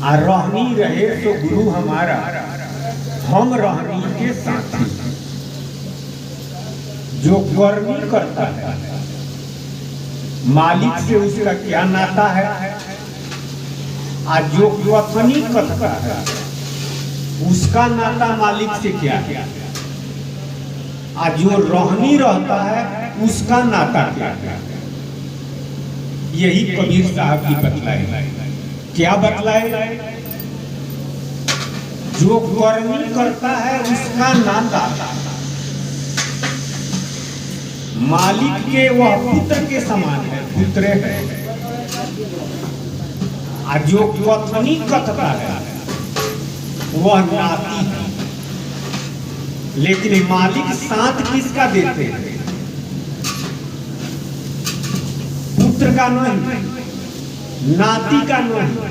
आ रहनी रहे तो गुरु हमारा, हम रहनी के साथी। जो करनी करता है मालिक से उसका क्या नाता है, आज जो कथनी करता है उसका नाता मालिक से क्या है, आज जो रहनी रहता है उसका नाता क्या है। यही कबीर साहब की बतलाए। क्या बतलाए? जो करनी करता है उसका नाता मालिक के वह पुत्र के समान है, पुत्र है। और जो कथनी कथता है वह नाती है। लेकिन मालिक साथ किसका देते हैं? पुत्र का नहीं, नाती का नहीं।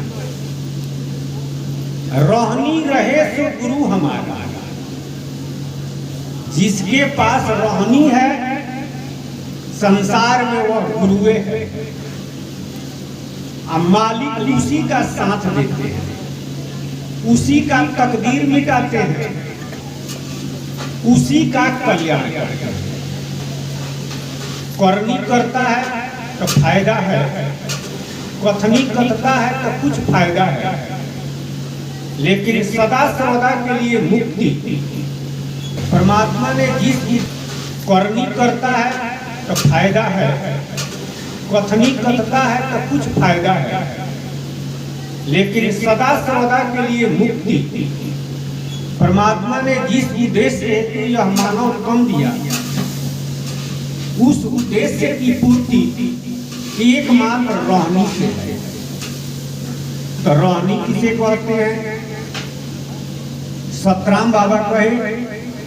रहनी रहे सो गुरु हमारा। जिसके पास रहनी है संसार में वह गुरुए है। अब मालिक उसी का साथ देते हैं, उसी का तकदीर मिटाते हैं, उसी का कल्याण करते हैं। करनी करता है तो फायदा है, कथनी कथता है तो कुछ फायदा है। लेकिन सदा सर्वदा के लिए मुक्ति परमात्मा ने जिस करनी करता है तो फायदा है, कथनी कथता है तो कुछ फायदा है। लेकिन सदा सर्वदा के लिए मुक्ति परमात्मा ने जिस उद्देश्य हेतु यह मानव कम दिया, उस उद्देश्य की पूर्ति एकमात्र रहनी से है। तो रहनी किसे कहते हैं? सतराम बाबा कहे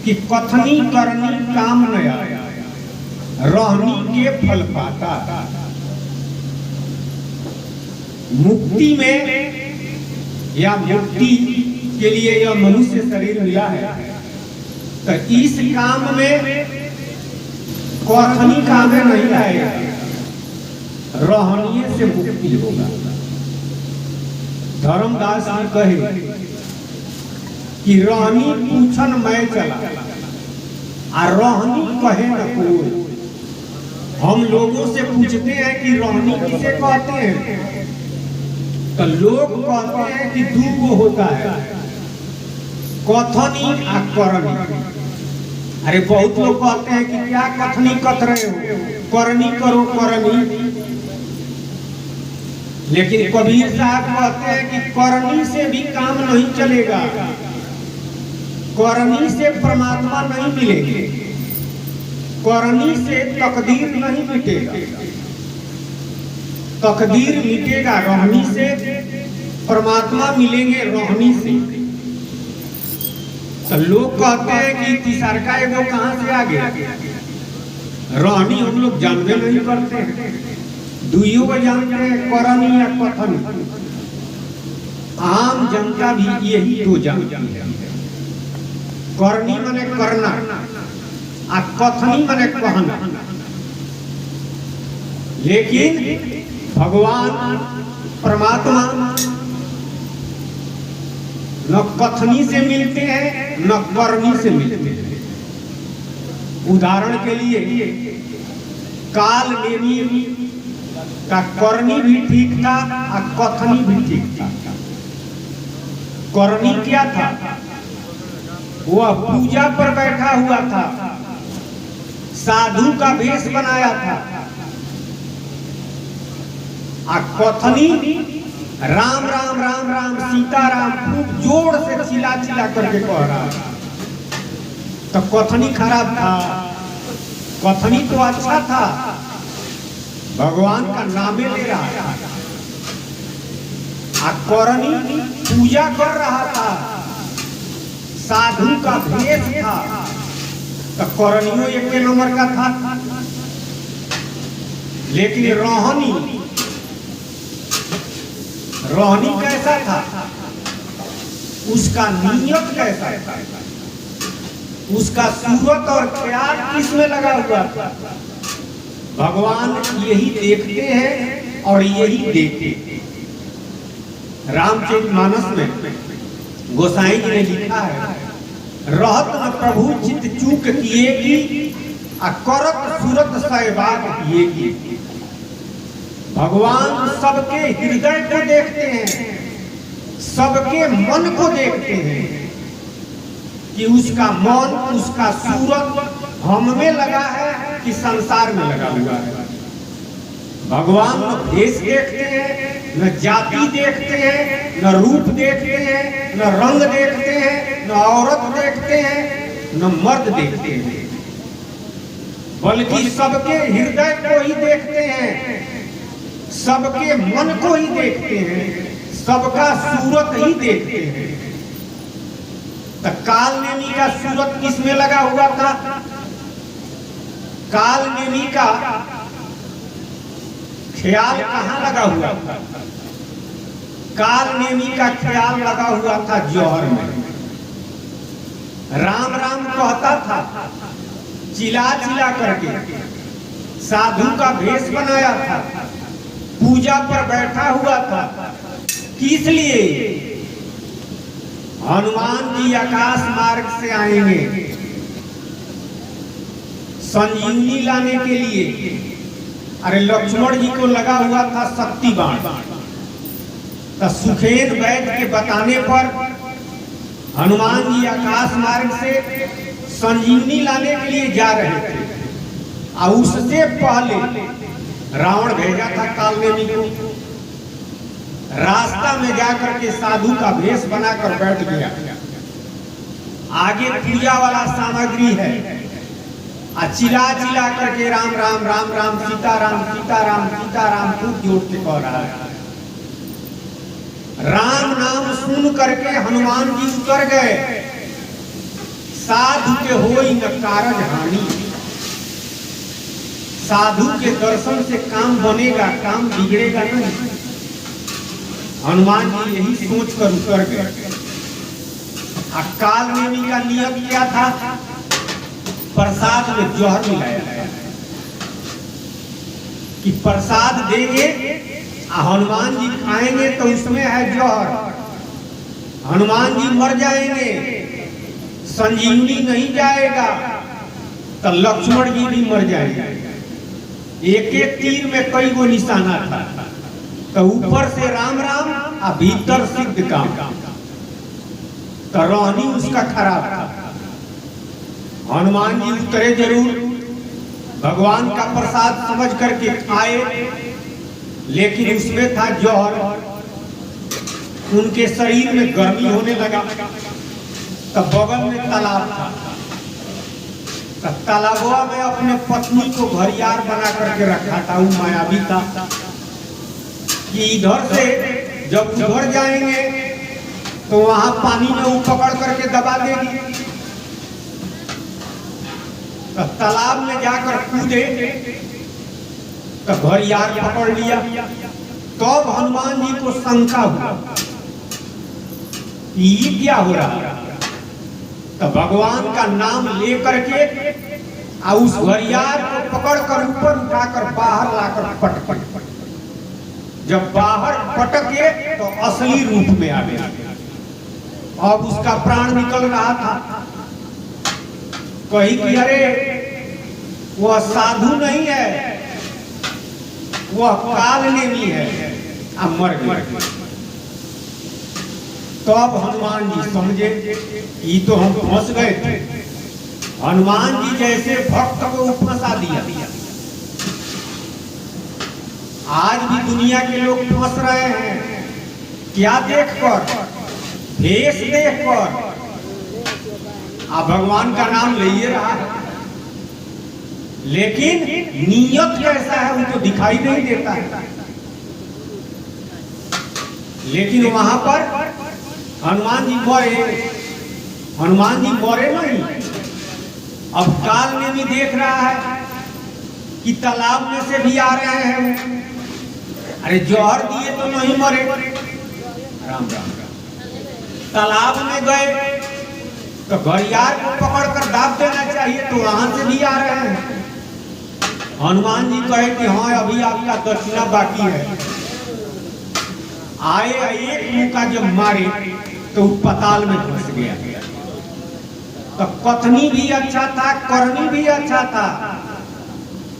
कि कथनी करनी काम न आया, रहनी के फल पाता। मुक्ति में या मुक्ति के लिए यह मनुष्य शरीर मिला है, तो इस काम में कथनी काम में नहीं आएगा, रहनिये से मुक्ति होगा। धर्मदास जी कहे कि रहनी पूछन मैं चला आ रहनी कहे न कोई। हम लोगों से पूछते हैं कि रहनी किसे कहते हैं, तो लोग कहते हैं कि दू को होता है, कथनी आ करनी। अरे बहुत लोग कहते हैं कि क्या कथनी कथ रहे हो, करनी करो करनी। लेकिन कबीर साहब कहते हैं कि करनी से भी काम नहीं चलेगा, करनी से परमात्मा नहीं मिलेंगे, करनी से तकदीर नहीं मिटेगा। तकदीर मिटेगा रहनी से, परमात्मा मिलेंगे रहनी से। तो लोग कहते हैं कि तीसरका एगो कहां से आ गया? रहनी हम लोग जानते नहीं करते हैं, दुइयों को जानते हैं, करनी या कथनी। आम जनता भी यही दो जानती है। करनी माने करना आ कथनी माने कहना। लेकिन भगवान परमात्मा न कथनी से मिलते हैं न करनी से मिलते हैं। उदाहरण के लिए काल नेमी का करनी भी ठीक था और कथनी भी ठीक था। करनी क्या था? वह पूजा पर बैठा हुआ था, साधु का वेश बनाया था। और कथनी राम राम राम राम सीताराम खूब जोर से चिल्ला चिल्ला करके कह रहा। तो कथनी खराब था? कथनी तो अच्छा था, भगवान का नामे ले रहा था। करनी पूजा कर रहा था, साधु का भेष था, तो करनियो एक नंबर का था। लेकिन रहनी कैसा था? उसका नियत कैसा था? उसका सूरत और ख्याल किसमें लगा हुआ था? भगवान यही देखते हैं और यही देखते। रामचरितमानस में गोसाई जी ने लिखा है, रहत न प्रभु चित चूक किए की, आ करत सूरत सहबाग किए की। भगवान सबके हृदय को देखते हैं, सबके मन को देखते हैं कि उसका मन, उसका सूरत हम में लगा है कि संसार में लगा हुआ है। भगवान न भेष देखते हैं, न जाति देखते हैं, न रूप देखते हैं, न रंग देखते हैं, न औरत देखते हैं, न मर्द देखते हैं, बल्कि सबके हृदय को ही देखते हैं, सबके मन को ही देखते हैं, सबका सूरत ही देखते हैं। तो काल नेमी का सूरत किसमें लगा हुआ था? काल नेमी का ख्याल कहाँ लगा हुआ था? काल नेमी का ख्याल लगा हुआ था जौहर में। राम राम कहता था, चिल्ला चिल्ला करके साधु का भेष बनाया था, पूजा पर बैठा हुआ था। किस लिए? हनुमान जी आकाश मार्ग से आएंगे संजीवनी लाने के लिए। अरे लक्ष्मण जी को लगा हुआ था शक्ति बाण, तो सुखेन वैद्य के बताने पर हनुमान जी आकाश मार्ग से संजीवनी लाने के लिए जा रहे थे, और उससे पहले रावण भेजा था कालनेमी को। रास्ता में जाकर के साधु का भेष बनाकर बैठ गया। आगे पूजा वाला सामग्री है, चिल्ला चिल्ला करके राम राम राम राम सीताराम सीताराम सीताराम खूब जोर से कह रहा है। राम नाम सुन करके हनुमान जी उतर गए। साधु के होई न कारज हानि, साधु के दर्शन से काम बनेगा, काम बिगड़ेगा नहीं। हनुमान जी यही सोच कर उतर गए। काल नेमी का नियम क्या था? प्रसाद में जौहर मिलाया कि प्रसाद देंगे, हनुमान जी खाएंगे तो उसमें है जौहर, हनुमान जी मर जाएंगे, संजीवनी नहीं जाएगा, तो लक्ष्मण जी भी मर जाएंगे। एक एक तीर में कई गो निशाना था, तो ऊपर से राम राम और भीतर सिद्ध काम, तो रोहनी उसका खराब था। हनुमान जी उतरे जरूर, भगवान का प्रसाद समझ करके खाए, लेकिन उसमें था जौहर। उनके शरीर में गर्मी होने लगा। तब बगल में तालाब था, तब तालाबवा में अपने पत्नी को घरियार बना करके रखा था। वो मायावी था कि इधर से जब उधर जाएंगे तो वहां पानी में वो पकड़ करके दबा देगी। तो तालाब में जाकर कूदे तो घरियार पकड़ लिया। तब हनुमान जी को शंका हुआ ये क्या हो रहा? तो भगवान का नाम लेकर के और उस घरियार को पकड़कर ऊपर उठाकर बाहर लाकर पटक, जब बाहर पटके तो असली रूप में आ गया। अब उसका प्राण निकल रहा था। कही कि अरे वह साधु नहीं है, वह कालनेमी है, अब मर गया। तो अब हनुमान जी समझे ये तो हम फंस गए थे। हनुमान जी जैसे भक्त को फंसा दिया। आज भी दुनिया के लोग फंस रहे हैं। क्या देखकर? भेष देखकर। आप भगवान का नाम ले ही रहा है, लेकिन नियत कैसा है उनको दिखाई नहीं देता है। लेकिन वहां पर हनुमान जी मरे, हनुमान जी मरे नहीं। अब काल में भी देख रहा है कि तालाब में से भी आ रहे हैं। अरे जौहर दिए तो नहीं मरे। राम राम। तालाब में गए तो घरियार को पकड़कर दाब देना चाहिए, तो वहां से भी आ रहे हैं। हनुमान जी कहे कि हाँ अभी आपका दक्षिणा बाकी है। आए एक मुका जब मारे तो पाताल में फंस गया। तो कथनी भी अच्छा था, करनी भी अच्छा था,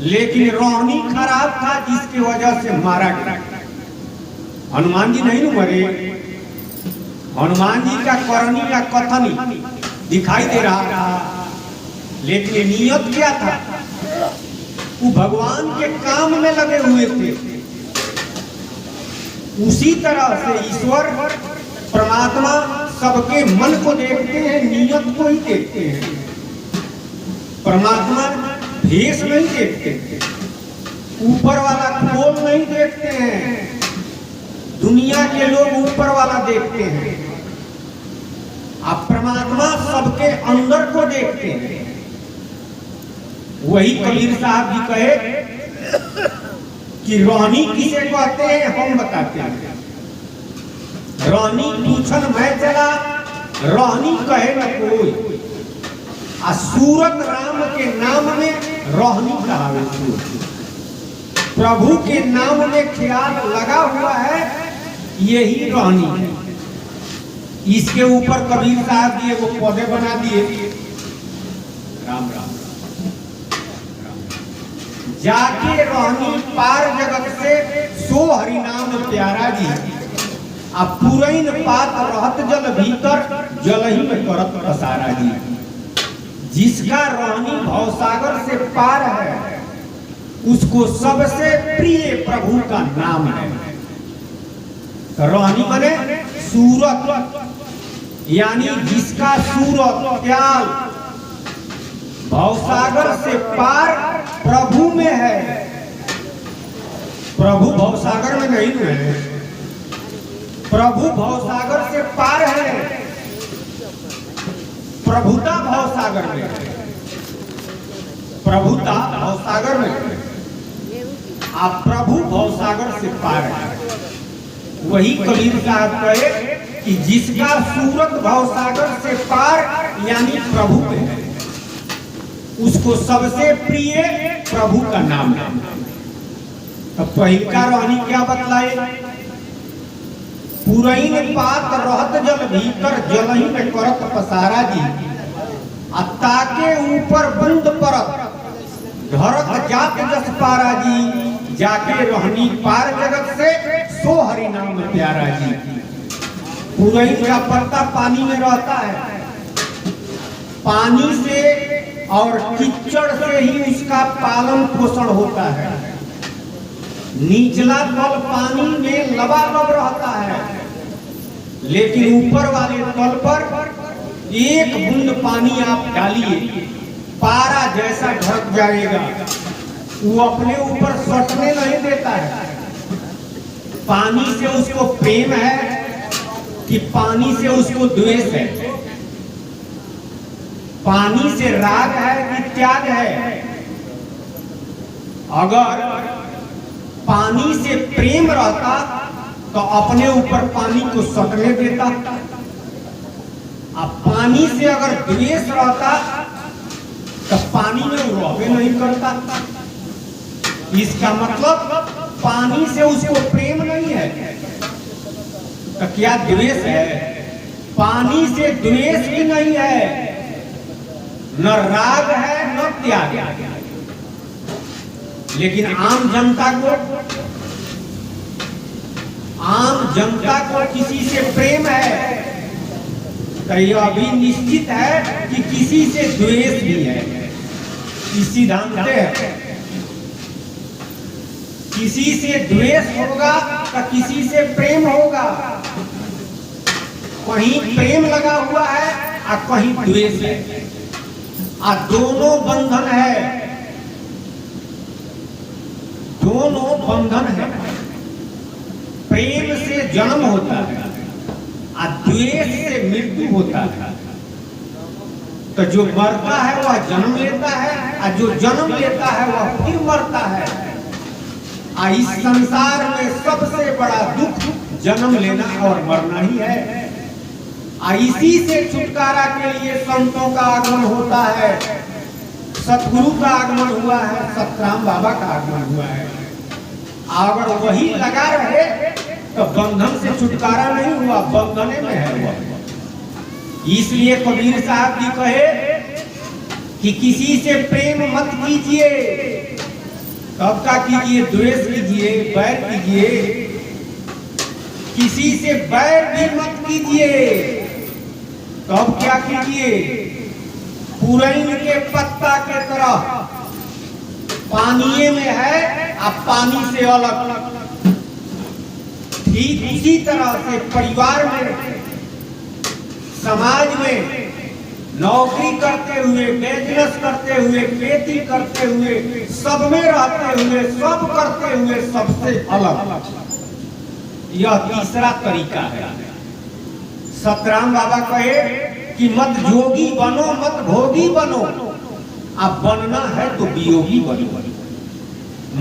लेकिन रोहनी खराब था जिसकी वजह से मारा गया। हनुमान जी नहीं मरे, हनुमान जी का करनी या कथनी दिखाई दे रहा था, लेकिन नियत क्या था? वो भगवान के काम में लगे हुए थे। उसी तरह से ईश्वर परमात्मा सबके मन को देखते हैं, नियत को ही देखते हैं। परमात्मा भेष नहीं देखते, ऊपर वाला खोल नहीं देखते हैं। दुनिया के लोग ऊपर वाला देखते हैं, अब परमात्मा सबके अंदर को देखते हैं। वही कबीर साहब जी कहे कि रोहनी किसे कहते हैं, हम बताते हैं। रोहनी पूछन मैं चला, रोहनी कहे न कोई। सूरत राम के नाम में रोहनी कहावे। प्रभु के नाम में ख्याल लगा हुआ है, यही रोहनी है। इसके ऊपर कबीर साहब जी वो पौधे बना दिए, राम राम जाके रोहनी पार जगत से सो हरिनाम प्यारा जी। अब पुरैन पात रहत जल भीतर, जल ही में करत पसारा जी। जिसका रोहनी भवसागर से पार है, उसको सबसे प्रिय प्रभु का नाम है। तो रोहनी माने सूरत, यानी जिसका सूरत त्याल भवसागर से पार प्रभु में है। प्रभु भवसागर में नहीं है, प्रभु भवसागर से पार है। प्रभुता भवसागर में है, प्रभुता भवसागर में है, आप प्रभु भवसागर से पार है। वही कबीर साहब कहे कि जिसका सूरत भवसागर से पार यानी प्रभु में है, उसको सबसे प्रिय प्रभु का नाम है। तो पहिलका रोहनी क्या बतलाए? पुरैन पात रहत जल भीतर, जल ही में करत पसारा जी। ताके ऊपर बंद परत, धरत जात जस पारा जी। जाके रोहनी पार जगत से सो हरि नाम प्यारा जी। पुरैन का पत्ता पानी में रहता है, पानी से और कीचड़ से ही उसका पालन पोषण होता है। निचला तल पानी में लबालब रहता है, लेकिन ऊपर वाले तल पर एक बूंद पानी आप डालिए, पारा जैसा ढक जाएगा। वो अपने ऊपर सटने नहीं देता है। पानी से उसको प्रेम है कि पानी से उसको द्वेष है? पानी से राग है कि त्याग है? अगर पानी से प्रेम रहता तो अपने ऊपर पानी को सटने देता। अब पानी से अगर द्वेष रहता तो पानी में रहबे नहीं करता। इसका मतलब पानी से उसको प्रेम नहीं है, तो क्या द्वेष है? पानी से द्वेष भी नहीं है, न राग है न त्याग है। लेकिन आम जनता को किसी से प्रेम है, तो यह अभी निश्चित है कि किसी से द्वेष भी है। इस सिद्धांत है, किसी से द्वेष होगा तो किसी से प्रेम होगा। कहीं प्रेम लगा हुआ है और कहीं द्वेष है, और दोनों बंधन है, दोनों बंधन है। प्रेम से जन्म होता है और द्वेष से मृत्यु होता है। तो जो मरता है वह जन्म लेता है, और जो जन्म लेता है वह फिर मरता है। और इस संसार में सबसे बड़ा दुख जन्म लेना और मरना ही है। और इसी से छुटकारा के लिए संतों का आगमन होता है, सतगुरु का आगमन हुआ है, सतराम बाबा का आगमन हुआ है। अगर वही लगा रहे तो बंधन से छुटकारा नहीं हुआ, बंधने में है हुआ। इसलिए कबीर साहब जी कहे कि किसी से प्रेम मत कीजिए, कब का कीजिए, द्वेष कीजिए, बैर कीजिए, किसी से बैर भी मत कीजिए। तब क्या कीजिए, पुरैन के पत्ता के तरह पानी में है, अब पानी से अलग। ठीक इसी तरह से परिवार में, समाज में नौकरी करते हुए, बिजनेस करते हुए, खेती करते हुए, सब में रहते हुए, सब करते हुए सबसे अलग, यह तीसरा तरीका है। सतराम बाबा कहे कि मत जोगी बनो, मत भोगी बनो, अब बनना है तो वियोगी बनो।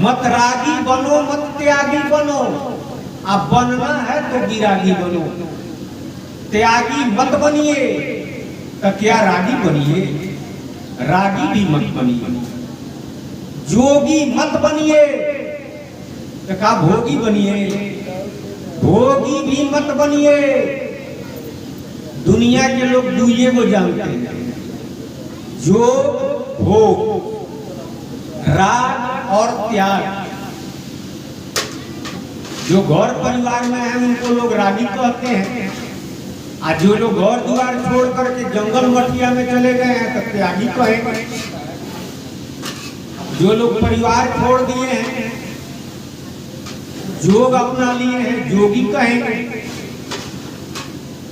मत रागी बनो, मत त्यागी बनो, अब बनना है तो विरागी बनो। त्यागी मत बनिए तो क्या रागी बनिए, रागी भी मत बनिए। जोगी मत बनिए तो क्या भोगी बनिए, भोगी भी मत बनिए। दुनिया के लोग दुइये को जानते हैं, जो भोग, राग और त्याग। जो घर परिवार में है उनको लोग रागी कहते हैं, और जो लोग घर द्वार छोड़ करके जंगल मठिया में चले गए हैं तो त्यागी कहेंगे। जो लोग परिवार छोड़ दिए हैं, जोग अपना लिए हैं, जोगी कहेंगे।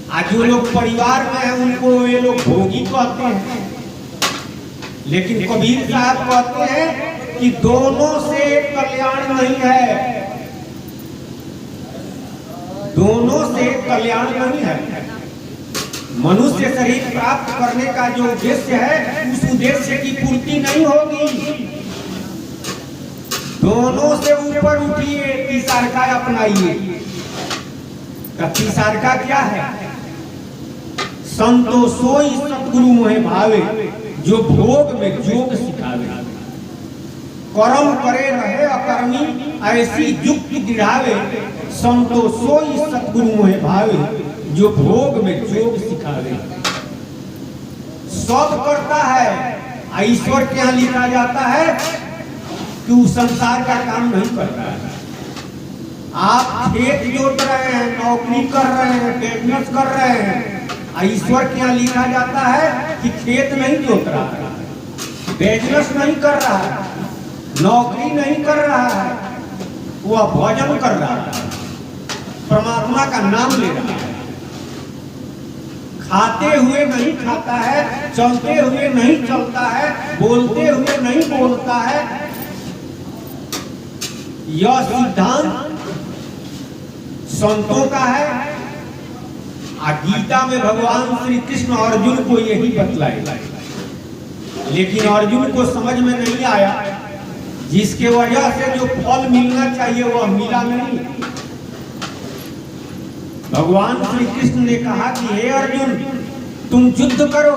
और जो लोग परिवार में हैं उनको ये लोग भोगी कहते हैं। लेकिन कबीर साहब कहते हैं कि दोनों से कल्याण नहीं है, दोनों से कल्याण नहीं है। मनुष्य शरीर प्राप्त करने का जो उद्देश्य है, उस उद्देश्य की पूर्ति नहीं होगी। दोनों से ऊपर उठिए, तीसरा अपनाइए। तीसरा क्या है? संतो सोई सतगुरु मोहे भावे, जो भोग में जोग सिखावे। कर्म करे रहे अकर्मी, ऐसी युक्ति दृढ़ावे। संतो सोई सतगुरु मोहे भावे, जो भोग में जोग सिखावे। सब करता है, ईश्वर के यहाँ लिखा जाता है कि वो संसार का काम नहीं करता है। आप खेत जोत रहे हैं, नौकरी कर रहे हैं, बिजनेस कर रहे हैं, ईश्वर के यहाँ लिखा जाता है कि खेत नहीं जोत रहा है, बिजनेस नहीं कर रहा है, नौकरी नहीं कर रहा है, वह भजन कर रहा है, परमात्मा का नाम ले रहा है। खाते हुए नहीं खाता है, चलते हुए नहीं चलता है, बोलते हुए नहीं बोलता है। यह सिद्धांत संतों का है। गीता में भगवान श्री कृष्ण अर्जुन को यही बतलाए, लेकिन अर्जुन को समझ में नहीं आया, जिसके वजह से जो फल मिलना चाहिए वह मिला नहीं। भगवान श्री कृष्ण ने कहा कि हे अर्जुन, तुम युद्ध करो,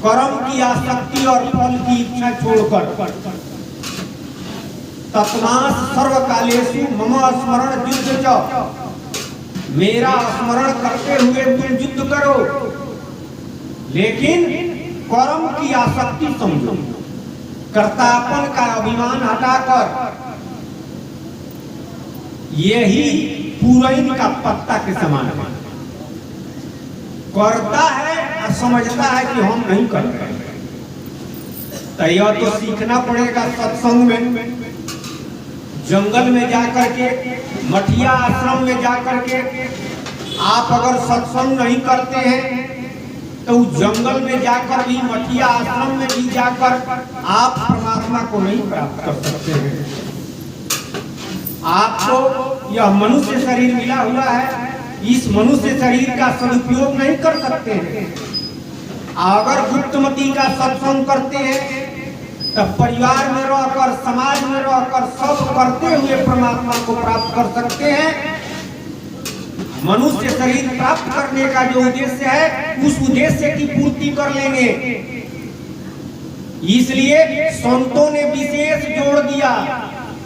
कर्म की आसक्ति और फल की इच्छा छोड़कर। तस्मात् सर्वकालेषु मम स्मरण युद्ध च, मेरा स्मरण करते हुए तुम युद्ध करो, लेकिन कर्म की आसक्ति समझो। कर्तापन का अभिमान हटाकर, यही पुरैन का पत्ता के समान है। करता है और समझता है कि हम नहीं कर रहे, तो यह तो सीखना पड़ेगा सत्संग में। जंगल में जाकर के, मठिया आश्रम में जाकर के आप अगर सत्संग नहीं करते हैं तो जंगल में जाकर भी, मठिया आश्रम में भी जाकर आप परमात्मा को नहीं प्राप्त कर सकते हैं। आपको यह मनुष्य शरीर मिला हुआ है, इस मनुष्य शरीर का सदुपयोग नहीं कर सकते हैं। अगर गुप्तमती का सत्संग करते हैं तब परिवार में रहकर, समाज में रहकर सब करते हुए परमात्मा को प्राप्त कर सकते हैं। मनुष्य शरीर प्राप्त करने का जो उद्देश्य है, उस उद्देश्य की पूर्ति कर लेंगे। इसलिए संतों ने विशेष जोड़ दिया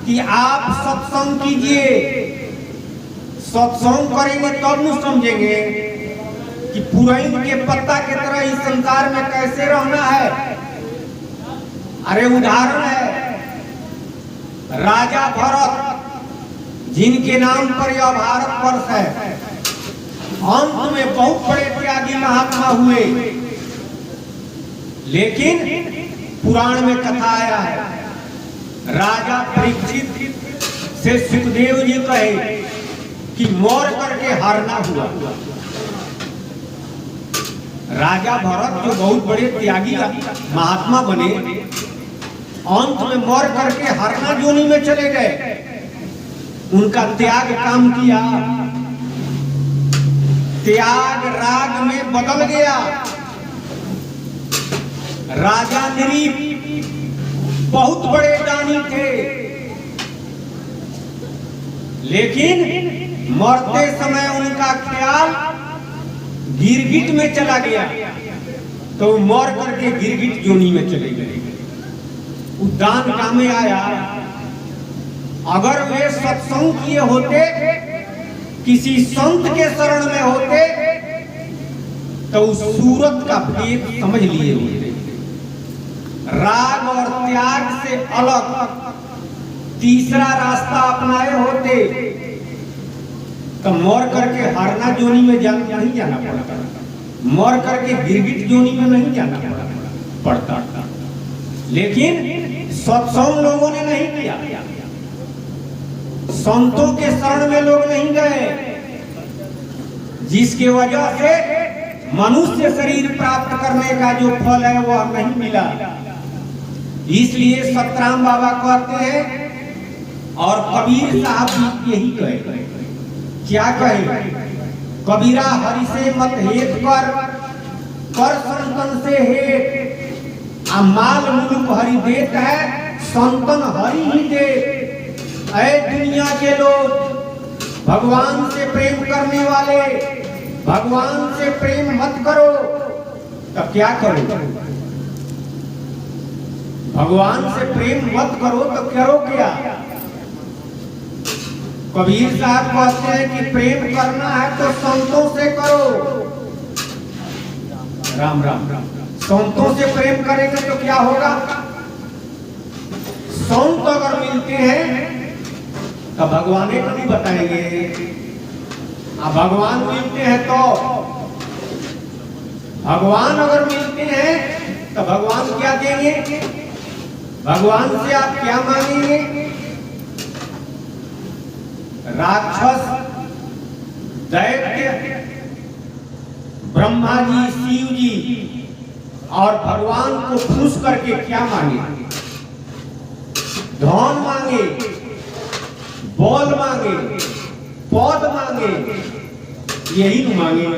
कि आप सत्संग कीजिए, सत्संग करेंगे तब न समझेंगे कि पुरैन के पत्ता की तरह इस संसार में कैसे रहना है। अरे उदाहरण है राजा भरत, जिनके नाम पर यह भारत वर्ष है, अंत में बहुत बड़े त्यागी महात्मा हुए, लेकिन पुराण में कथा आया है राजा परीक्षित से सुखदेव जी कहे कि मर करके हारना हुआ। राजा भरत जो बहुत बड़े त्यागी महात्मा बने, अंत में मर करके हरना जोनी में चले गए। उनका त्याग काम किया, त्याग राग में बदल गया। राजा नरीब बहुत बड़े दानी थे, लेकिन मरते समय उनका ख्याल गिरगिट में चला गया, तो मर करके गिरगिट जोनी में चले गए। उद्यान काम में आया। अगर वे सत्संग किए होते, किसी संत के शरण में होते, तो उस सूरत का भेद समझ लिए होते। राग और त्याग से अलग तीसरा रास्ता अपनाए होते तो मर करके हरना जोनी में नहीं जाना पड़ता, मर करके गिरगिट जोनी में नहीं जाना पड़ता। लेकिन सत्संग लोगों ने नहीं किया, संतों के शरण में लोग नहीं गए, जिसके वजह से मनुष्य शरीर प्राप्त करने का जो फल है वह नहीं मिला। इसलिए सतराम बाबा कहते हैं और कबीर साहब भी यही कहे। क्या कहे? कबीरा हरि से मत हेत कर संतन से हेत, माल मुलुक हरि देत है, संतन हरि ही दे। ऐ दुनिया के लोग, भगवान से प्रेम करने वाले, भगवान से प्रेम मत करो। तब क्या करो? भगवान से प्रेम मत करो तो करो क्या? कबीर साहब कहते हैं कि प्रेम करना है तो संतों से करो। राम राम राम। संतों से प्रेम करेंगे तो क्या होगा? संत अगर मिलते हैं तो भगवान को नहीं बताएंगे, भगवान मिलते हैं तो भगवान अगर मिलते हैं तो भगवान क्या देंगे? भगवान से आप क्या मांगेंगे? राक्षस, दैत्य, ब्रह्मा जी, शिव जी और भगवान को खुश करके क्या मांगे? धन मांगे, बल मांगे, पद मांगे, यही मांगे।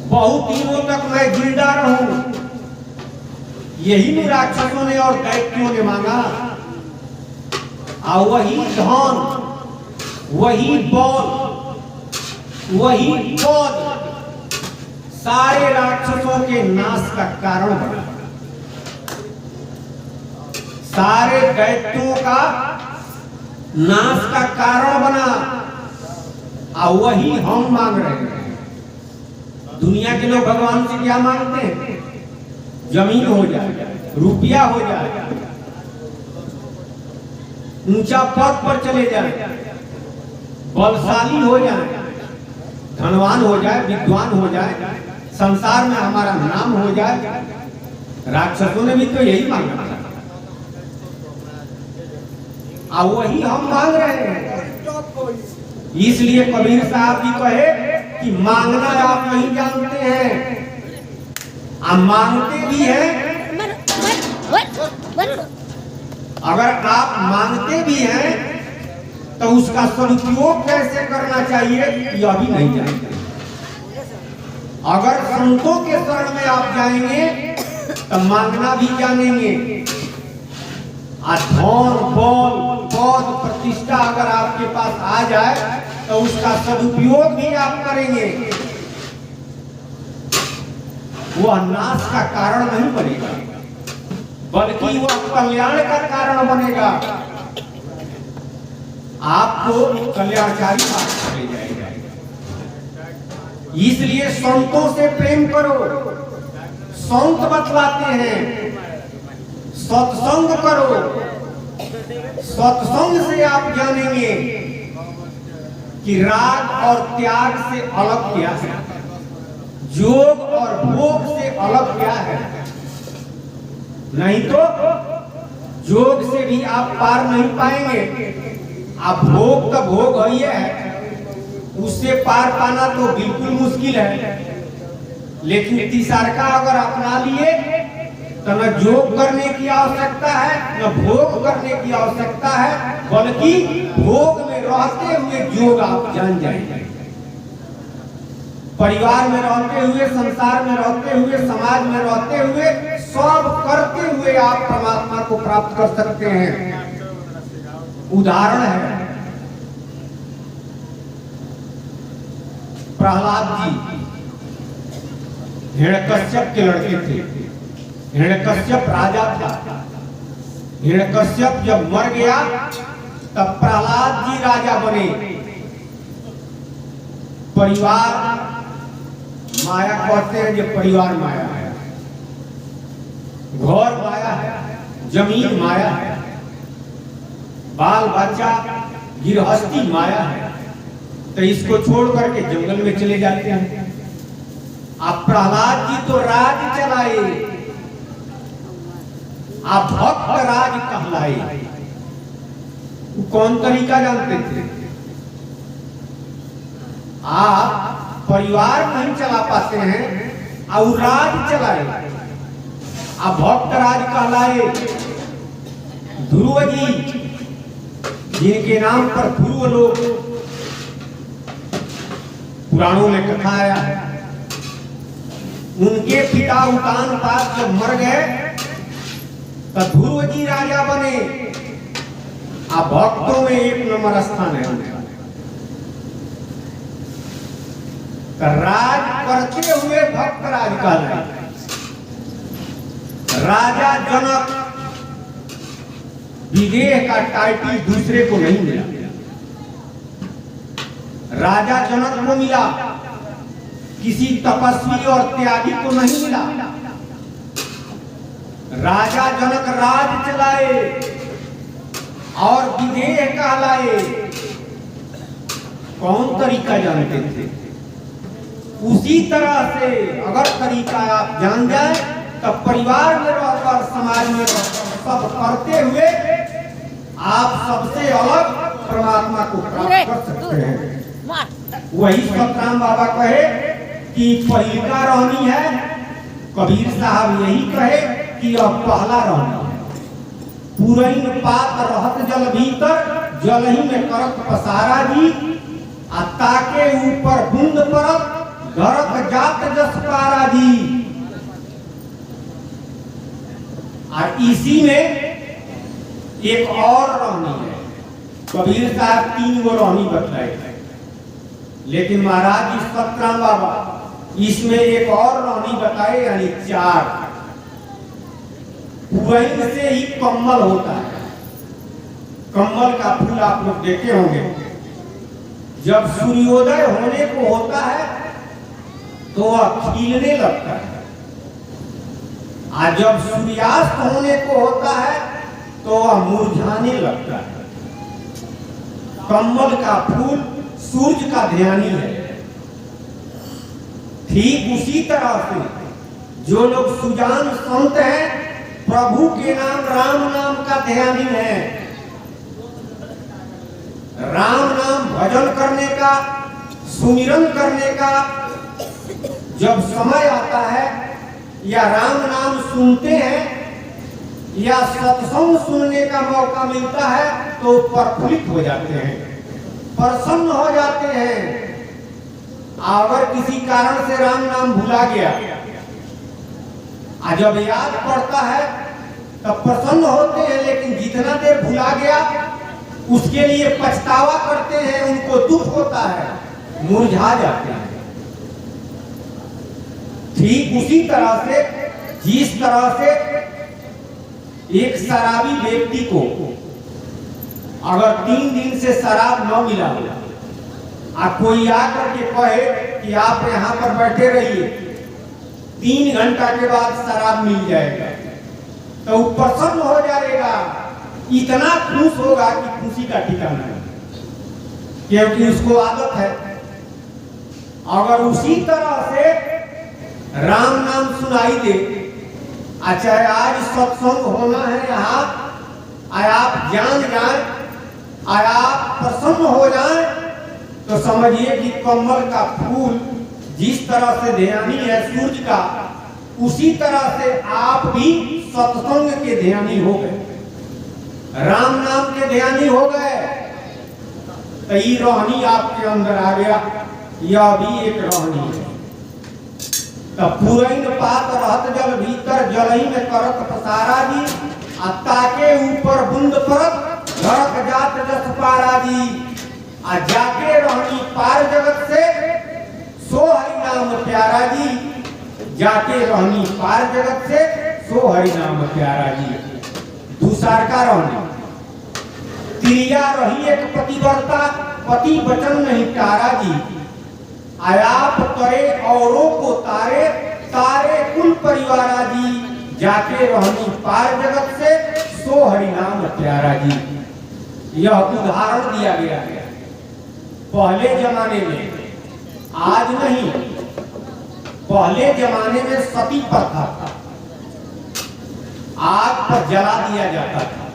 बहुत दिनों तक मैं जिंदा रहूं, यही राक्षसों ने और दैत्यों ने मांगा। और वही धन, वही बल, वही पद सारे राक्षसों के नाश का कारण बना, सारे दैत्यों का नाश का कारण बना। और वही हम मांग रहे हैं। दुनिया के लोग भगवान से क्या मांगते हैं? जमीन हो जाए, रुपया हो जाए, ऊंचा पद पर चले जाए, बलशाली हो जाए, धनवान हो जाए, विद्वान हो जाए, संसार में हमारा नाम हो जाए। राक्षसों ने भी तो यही मांगा था, और वही हम मांग रहे हैं। इसलिए कबीर साहब जी कहे कि मांगना आप नहीं जानते हैं, आप मांगते भी हैं। अगर आप मांगते भी हैं तो उसका सदुपयोग कैसे करना चाहिए यह भी नहीं जानते। अगर संतों के शरण में आप जाएंगे तो मांगना भी जानेंगे। धन, बल, पद, प्रतिष्ठा अगर आपके पास आ जाए तो उसका सदुपयोग भी आप करेंगे। वह नाश का कारण नहीं बनेगा, बल्कि वह कल्याण का कारण बनेगा। आपको कल्याणकारी मार्ग पर ले जाएगा। इसलिए संतों से प्रेम करो। संत बतलाते हैं सत्संग करो। सत्संग से आप जानेंगे कि राग और त्याग से अलग क्या है, योग और भोग से अलग क्या है। नहीं तो योग से भी आप पार नहीं पाएंगे। आप भोग तो भोग ही है, उससे पार पाना तो बिल्कुल मुश्किल है। लेकिन तीसरा अगर अपना लिए तो न योग करने की आवश्यकता है न भोग करने की आवश्यकता है, बल्कि भोग में रहते हुए योग आप जान जाएंगे। परिवार में रहते हुए, संसार में रहते हुए, समाज में रहते हुए, सब करते हुए आप परमात्मा को प्राप्त कर सकते हैं। उदाहरण है प्रहलाद जी, हिरण्यकश्यप के लड़के थे। हिरण्यकश्यप राजा था। हिरण्यकश्यप जब मर गया तब प्रहलाद जी राजा बने। परिवार माया कहते हैं, जो परिवार माया है, घर माया है, जमीन माया है, बाल बच्चा गृहस्थी माया है। तो इसको छोड़ करके जंगल में चले जाते हैं। आप प्रहलाद जी तो राज चलाए, आप भक्त राज कहलाए। कौन तरीका जानते थे? आप परिवार नहीं चला पाते हैं और राज चलाए, आप भक्त राज कहलाए। ध्रुव जी, जिनके नाम पर ध्रुव लोग पुराणों में कथा आया, उनके पिता उतानपाद जब मर गए तब ध्रुव जी राजा बने। आप भक्तों में एक नंबर स्थान है। राज करते हुए भक्त राज कहलाए। राजा जनक विदेह का टाइटल दूसरे को नहीं मिला। राजा जनक को मिला, किसी तपस्वी और त्यागी को नहीं मिला। राजा जनक राज चलाए और विदेह कहलाए। कौन तरीका जानते थे? उसी तरह से अगर तरीका आप जान जाए तब परिवार में रहकर, समाज में रहकर, सब करते हुए आप सबसे अलग परमात्मा को प्राप्त कर सकते हैं। वही सतराम बाबा कहे कि पहिलका रहनी है, कबीर साहब यही कहे कि अब पहला रहनी है। पुरैन पात रहत जल भीतर, जल ही में करत पसारा जी। ताके ऊपर बूंद परत, गरक जात जस पारा जी। और इसी में एक और रहनी है। कबीर साहब 3 गो रहनी बताए, लेकिन महाराज जी सतराम बाबा इसमें एक और रहनी बताए, यानी 4। पुरैन से ही कम्मल होता है। कम्मल का फूल आप लोग देखे होंगे। जब सूर्योदय होने को होता है तो वह खिलने लगता है, और जब सूर्यास्त होने को होता है तो वह मुरझाने लगता है। कमल का फूल सूर्य का ध्यानी है। ठीक उसी तरह से जो लोग सुजान संत हैं, प्रभु के नाम राम नाम का ध्यानी है। राम नाम भजन करने का, सुमिरन करने का जब समय आता है, या राम नाम सुनते हैं या सत्संग सुनने का मौका मिलता है, तो प्रफुल्लित हो जाते हैं, प्रसन्न हो जाते हैं। अगर किसी कारण से राम नाम भुला गया, जब याद पड़ता है तब प्रसन्न होते हैं, लेकिन जितना देर भुला गया उसके लिए पछतावा करते हैं, उनको दुख होता है, मुरझा जाते हैं। ठीक उसी तरह से, जिस तरह से एक शराबी व्यक्ति को अगर 3 दिन से शराब न मिला कोई आकर के कहे कि आप यहाँ पर बैठे रहिए, 3 घंटा के बाद शराब मिल जाएगा, तो वो प्रसन्न हो जाएगा, इतना खुश होगा कि खुशी का ठिकाना नहीं, क्योंकि उसको आदत है। अगर उसी तरह से राम नाम सुनाई दे, अच्छा आज सत्संग होना है यहाँ, आप जान जाए, आप प्रसन्न हो जाए, तो समझिए कि कमल का फूल जिस तरह से ध्यानी है सूर्य का, उसी तरह से आप भी सत्संग के ध्यानी हो गए, राम नाम के ध्यानी हो गए, तो ये रोहनी आपके अंदर आ गया। यह भी एक रोहनी है। तो पुरैन पात रहत जल भीतर, जलही में करत पसारा जी, ताके ऊपर बूंद परत घरक जात जस पारा जी, जाके रहनी पार जगत से सो हरि नाम प्यारा जी, जाके रहनी पार जगत से सो हरि नाम प्यारा जी। दूसरा का रहनी क्रिया रही एक पतिव्रता, पति वचन नहीं टारा जी, आयाप करे औरों को तारे, तारे कुल परिवारा जी, जाके रहनी पार जगत से सो हरि नाम प्यारा जी। यह उदाहरण दिया गया है पहले जमाने में, आज नहीं। पहले जमाने में सती प्रथा था, आग पर जला दिया जाता था,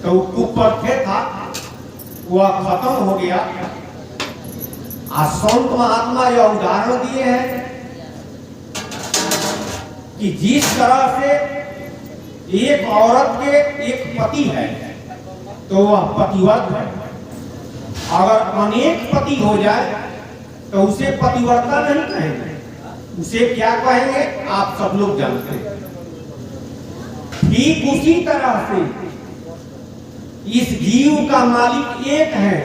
तो कुप्रथा था, वह खत्म हो गया। संत महात्मा यह उदाहरण दिए हैं कि जिस तरह से एक औरत के एक पति है तो वह पतिव्रत है, अगर अनेक पति हो जाए तो उसे पतिव्रता नहीं कहेंगे, उसे क्या कहेंगे आप सब लोग जानते हैं। ठीक उसी तरह से इस जीव का मालिक एक है,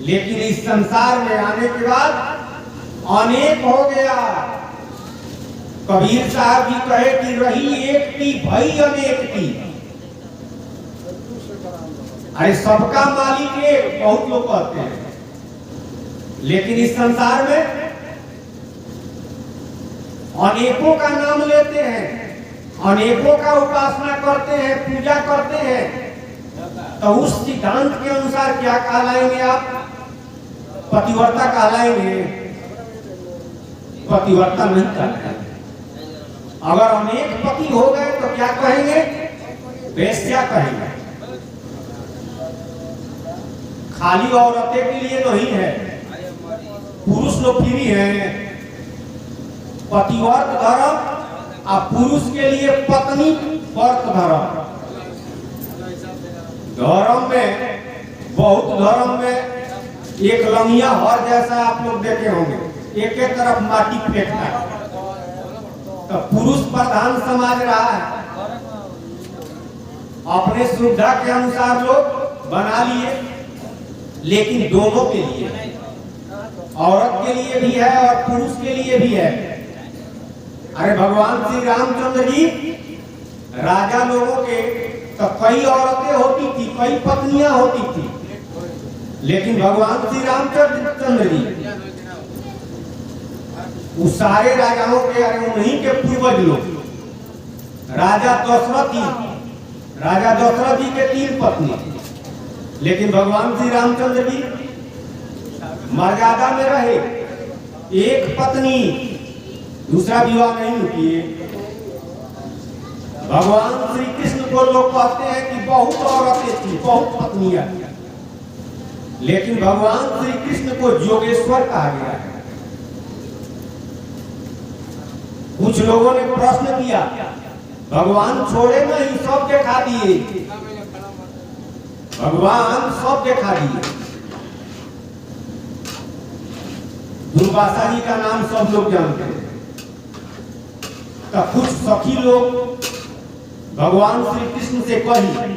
लेकिन इस संसार में आने के बाद अनेक हो गया। कबीर साहब जी कहे कि रही एक की भई अनेक की। अरे सबका मालिक एक, बहुत लोग कहते हैं, लेकिन इस संसार में अनेकों का नाम लेते हैं, अनेकों का उपासना करते हैं, पूजा करते हैं, तो उस सिद्धांत के अनुसार क्या कहलाएंगे आप? पतिव्रता कहलाएंगे? पतिव्रता नहीं कहलाएंगे। अगर अनेक पति हो गए तो क्या कहेंगे? वेश्या कहेंगे। खाली औरतें के लिए नहीं है, पुरुष लोग फ्री हैं। पतिव्रत धर्म और पुरुष के लिए पत्नी व्रत धर्म। धर्म में, बहुत धर्म में एक लमिया हर जैसा आप लोग देखे होंगे, एक एक तरफ माटी फेंकता है, तो पुरुष प्रधान समाज रहा है। अपने सुविधा के अनुसार लोग बना लिए, लेकिन दोनों के लिए, औरत के लिए भी है और पुरुष के लिए भी है। अरे भगवान श्री रामचंद्र जी राजा लोगों के तो कई औरतें होती थी, कई पत्नियां होती थी, लेकिन भगवान श्री रामचंद्र जी उस सारे राजाओं के, अरे उन्हीं के पूर्वज लोग, राजा दशरथ जी के 3 पत्नी, लेकिन भगवान श्री रामचंद्र जी मर्यादा में रहे, एक पत्नी, दूसरा विवाह नहीं किए। भगवान श्री कृष्ण को लोग कहते हैं कि बहुत औरतें थी, बहुत पत्नियां, लेकिन भगवान श्री कृष्ण को जोगेश्वर कहा गया है। कुछ लोगों ने प्रश्न किया, भगवान छोड़े नहीं, सब दिखा दिए, भगवान सब दिखा दिए। दुर्वासा जी का नाम सब लोग जानते हैं। तो कुछ सखी लोग भगवान श्री कृष्ण से कही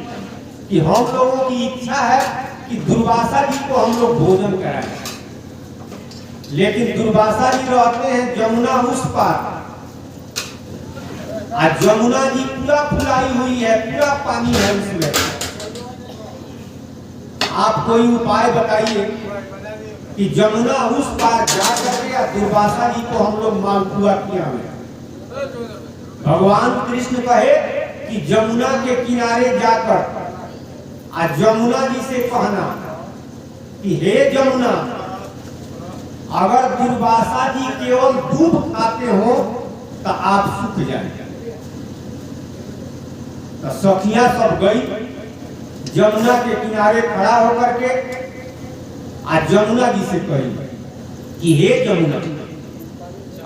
कि हम लोगों की इच्छा है कि दुर्वासा जी को हम लोग भोजन कराएं, लेकिन दुर्वासा जी रहते हैं जमुना उस पार, आज जमुना जी पूरा फुलाई हुई है, पूरा पानी है उसमें, आप कोई उपाय बताइए कि जमुना उस पार जा करके या दुर्वासा जी को हम लोग मालपुआ किया में। भगवान कृष्ण कहे कि जमुना के किनारे जाकर आज जमुना जी से कहना कि हे जमुना, अगर दुर्वासा जी केवल दूध खाते हो तो आप सूख जाएंगे। तो सखियां सब गई जमुना के किनारे खड़ा होकर के आज जमुना जी से कही कि हे जमुना,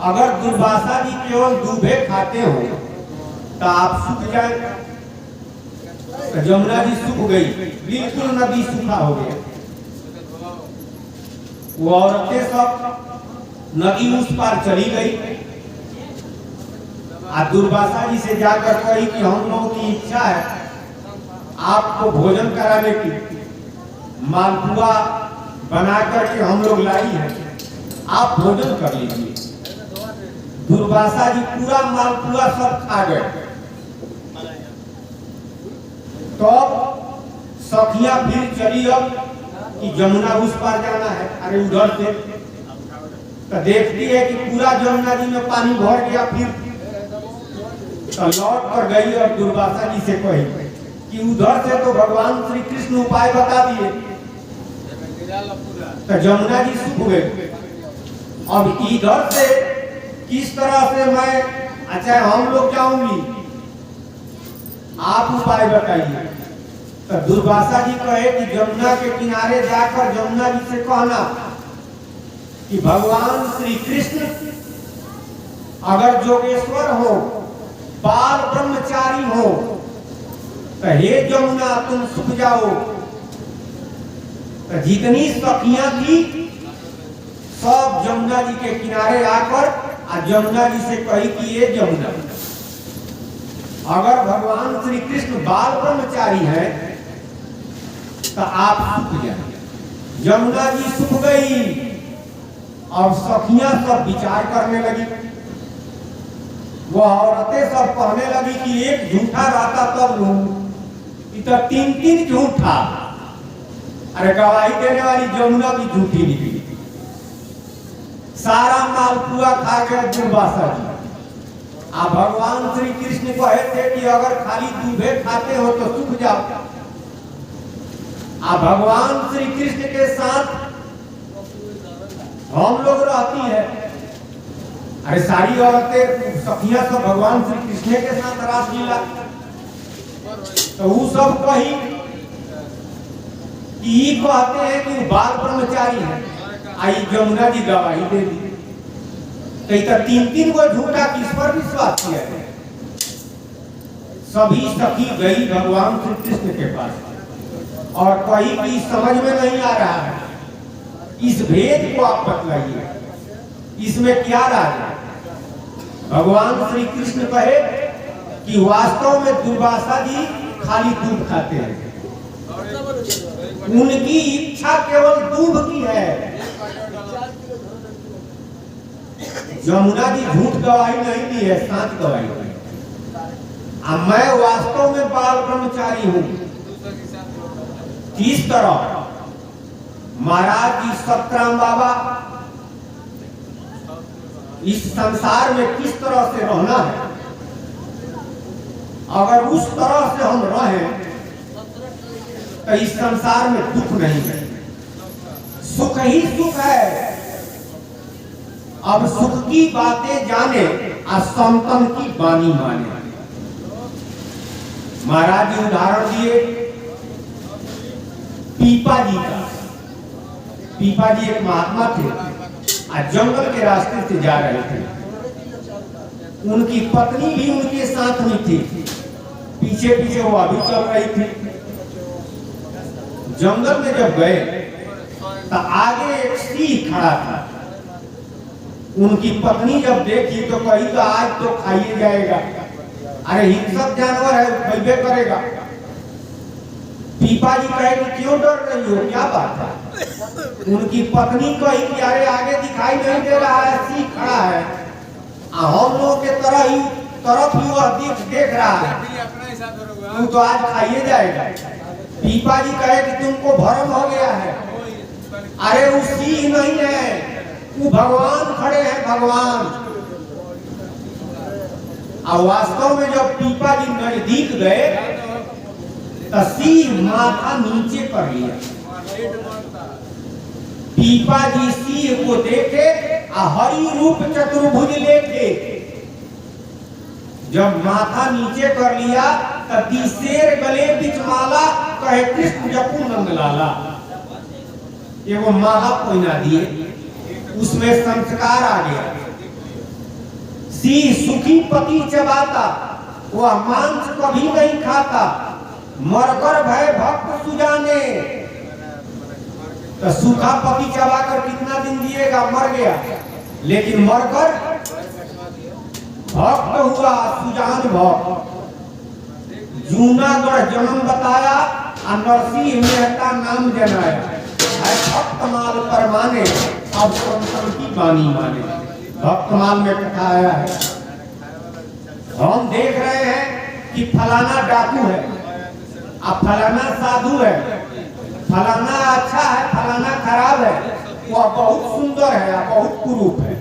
अगर दुर्वासा जी केवल दूधे खाते हो तो आप सूख जाए। तो जमुना जी सूख गई, बिल्कुल नदी सूखा हो गया। वो औरतें सब नदी उस पार चली गई। आज दुर्वासा जी से जाकर कही कि हम लोगों की इच्छा है आपको भोजन कराने की, मालपुआ बना करके हम लोग लाई हैं, आप भोजन कर लीजिए। दुर्वासा जी पूरा मालपुआ सब खा गए। तो सखियां फिर चली अब कि जमुना उस पार जाना है, अरे उधर से तो देखती है कि पूरा जमुना जी में पानी भर गया। फिर तो लौट कर गई और दुर्वासा जी से कही कि उधर से तो भगवान श्री कृष्ण उपाय बता दिए। तो जमुना जी सूख गए। अब इधर से किस तरह से मैं, अच्छा हम लोग जाऊंगी, आप उपाय बताइए। तो दुर्वासा जी कहे कि जमुना के किनारे जाकर जमुना जी से कहना कि भगवान श्री कृष्ण अगर जोगेश्वर हो, बाल ब्रह्मचारी हो, तो हे जमुना तुम सूख जाओ। तो जितनी सखियां थी सब जमुना जी के किनारे आकर आज जमुना जी से कही कि ये जमुना, अगर भगवान श्री कृष्ण बाल ब्रह्मचारी है तो आप सूख जाए। जमुना जी सूख गई। और सखियां सब विचार करने लगी। वो औरतें सब कहने लगी कि एक झूठा रहता तब लू, तो तीन तीन झूठा। अरे गवाही देने वाली जमुना भी झूठी निकली। सारा मालपुआ खा गए दुर्वासा जी। आप भगवान श्री कृष्ण कहे थे कि अगर खाली दूधे खाते हो तो सूख जाओ। आप भगवान श्री कृष्ण के साथ हम लोग रहती है। अरे सारी औरतें सखियां सब भगवान श्री कृष्ण के साथ रासलीला, तो वो सब कही कि कहते हैं कि बाल ब्रह्मचारी है। आई जमुना जी गवाही दे दी। तो तीन तीन को झूठा किस पर विश्वास किया है। सभी सखी गई भगवान श्री कृष्ण के पास और कही कि समझ में नहीं आ रहा है, इस भेद को आप बतलाइए, इसमें क्या राज है। भगवान श्री कृष्ण कहे कि वास्तव में दुर्वासा जी खाली दूध खाते हैं, उनकी इच्छा केवल दूध की है। जमुना जी झूठ गवाही नहीं दी है, सच गवाही दी। मैं वास्तव में बाल ब्रह्मचारी हूं। किस तरह महाराज जी सतराम बाबा इस संसार में किस तरह से रहना है, अगर उस तरह से हम रहें तो इस संसार में दुख नहीं है, सुख ही सुख है। अब सुख की बातें जाने और संतन की बानी माने। महाराज जी उदाहरण दिए पीपा जी का। पीपा जी एक महात्मा थे, आज जंगल के रास्ते से जा रहे थे। उनकी पत्नी भी उनके साथ में थी, पीछे पीछे वो अभी चल रही थी। जंगल में जब गए तो आगे एक सिंह खड़ा था। उनकी पत्नी जब देखी तो कही तो आज तो खाइए जाएगा, अरे हिंसक जानवर है, खइबे करेगा। पीपा जी कहे कि क्यों डर रही हो, क्या बात है। उनकी पत्नी कही कि अरे आगे दिखाई नहीं दे रहा है, सिंह खड़ा है, हम लोगों के तरफ ही वह देख रहा है, तू तो आज खाइए जाएगा। पीपा जी कहे कि तुमको भ्रम हो गया है। अरे वो सिंह नहीं है, वो भगवान खड़े हैं, भगवान। और वास्तव में जब पीपा जी नजदीक गए तो सिंह माथा नीचे कर लिया। पीपा जी सिंह को देखे और हरि रूप चतुर्भुज लेके जब माथा नीचे कर लिया तो तीसरे गले बीच माला कहे कृष्ण जपू नंदलाला। ये वो माला पहना दिए, उसमें संस्कार आ गया। सिंह सुखी पति चबाता, वह मांस कभी नहीं खाता, मरकर भय भक्त सुजाने। तो सूखा पति चबाकर कितना दिन जिएगा, मर गया, लेकिन मरकर भक्त हुआ, सुजान भक्त। जूनागढ़ जन्म बताया और नरसिंह मेहता नाम जनाया। भक्तमाल पर माने अब संतन की बानी माने। भक्तमाल में कथा आया है। हम देख रहे हैं कि फलाना डाकू है, अब फलाना साधु है, फलाना अच्छा है, फलाना खराब है, वह बहुत सुंदर है, बहुत कुरूप है।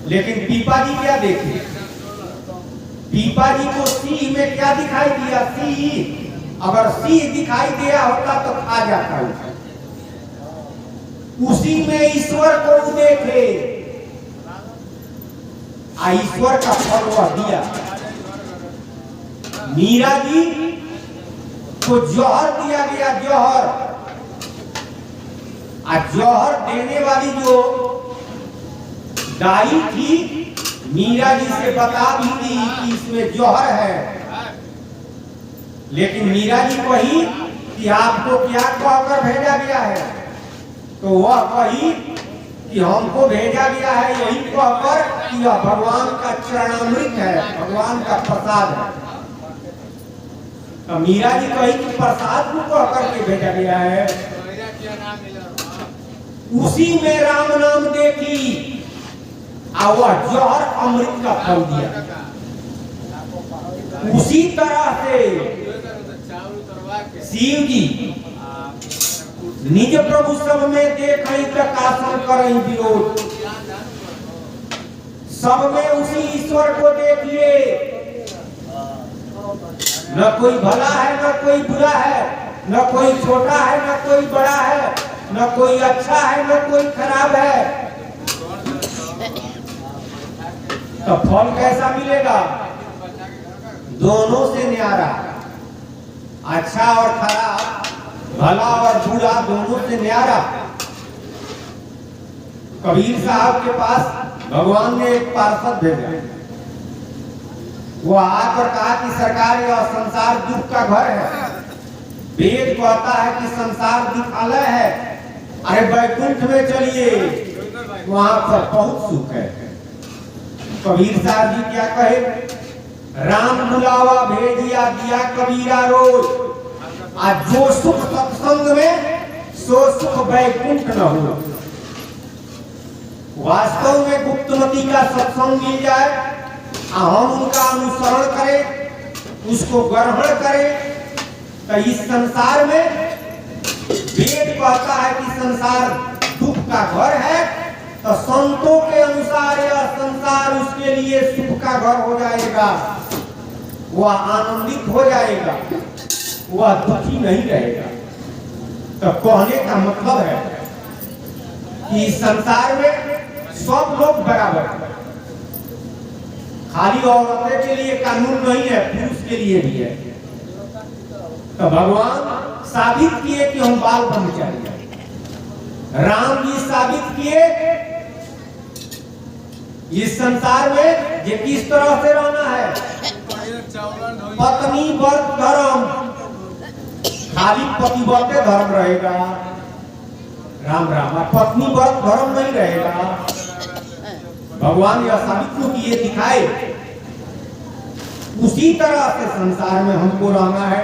लेकिन पीपा जी क्या देखे? पीपा जी को सिंह में क्या दिखाई दिया? सिंह, अगर सिंह दिखाई दिया होता तो खा जाता है। उसी में ईश्वर को देखे, ईश्वर का फल वह दिया। मीरा जी को जौहर दिया गया, जौहर। जौहर देने वाली जो दाई थी, मीरा जी से बता भी दी कि इसमें जौहर है, लेकिन मीरा जी कही कि आपको क्या कहकर भेजा गया है? तो वह कही कि हमको भेजा गया है यही कहकर कि यह भगवान का चरणामृत है, भगवान का प्रसाद है। तो मीरा जी कही कि प्रसाद को कहकर के भेजा गया है। उसी में राम नाम देखी और वह जौहर अमृत का फल दिया। उसी तरह से शिव जी निज प्रभु सब में देखई प्रकाशन करई विरोध। सब में उसी ईश्वर को देखिए, न कोई भला है न कोई बुरा है, न कोई छोटा है न कोई बड़ा है, न कोई अच्छा है न कोई खराब है। तो फल कैसा मिलेगा? दोनों से न्यारा, अच्छा और खराब, भला और बुरा, दोनों से न्यारा। कबीर साहब के पास भगवान ने एक पार्षद भेजा। वो आकर कहा कि सरकार यह संसार दुख का घर है। वेद कहता है कि संसार दुखालय है, अरे वैकुंठ में चलिए, वहां पर बहुत सुख है। कबीर साहब जी क्या कहे? राम बुलावा भेजिया दिया कबीरा रोज, आज जो सुख सत्संग में सो सुख वैकुंठ न हो। वास्तव में गुप्तमती का सत्संग मिल जाए, हम उनका अनुसरण करें, उसको ग्रहण करें, तो इस संसार में वेद कहता है कि संसार दुख का घर है, तो संतों के अनुसार यह संसार उसके लिए सुख का घर हो जाएगा। वह आनंदित हो जाएगा, वह दुखी नहीं रहेगा। तो कहने का मतलब है कि संसार में सब लोग बराबर है। खाली औरतें के लिए कानून नहीं है, पुरुष के लिए भी है। तो भगवान साबित किए कि हम बाल ब्रह्मचारी हैं। राम जी साबित किए इस संसार में ये किस तरह से रहना है। पत्नी व्रत धर्म, खाली पतिव्रते धर्म रहेगा, राम राम, पत्नी व्रत धर्म नहीं रहेगा। भगवान यह साबित क्यों किए, दिखाए। उसी तरह से संसार में हमको रहना है।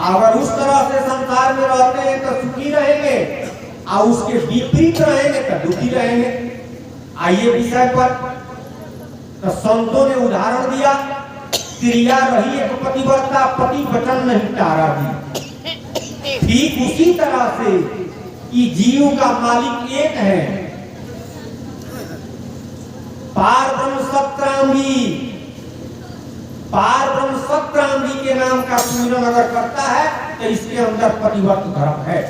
अगर उस तरह से संसार में रहते हैं तो सुखी रहेंगे, और उसके विपरीत रहेंगे तो दुखी रहेंगे। आइए विषय पर। तो संतों ने उदाहरण दिया, क्रिया रही एक पतिव्रता, पति वचन नहीं टारा जी। ठीक उसी तरह से कि जीव का मालिक एक है, पार ब्रह्म सत्रांगी, पार ब्रह्म सत्रांगी के नाम का सुमिरन अगर करता है तो इसके अंदर पतिव्रत धर्म है।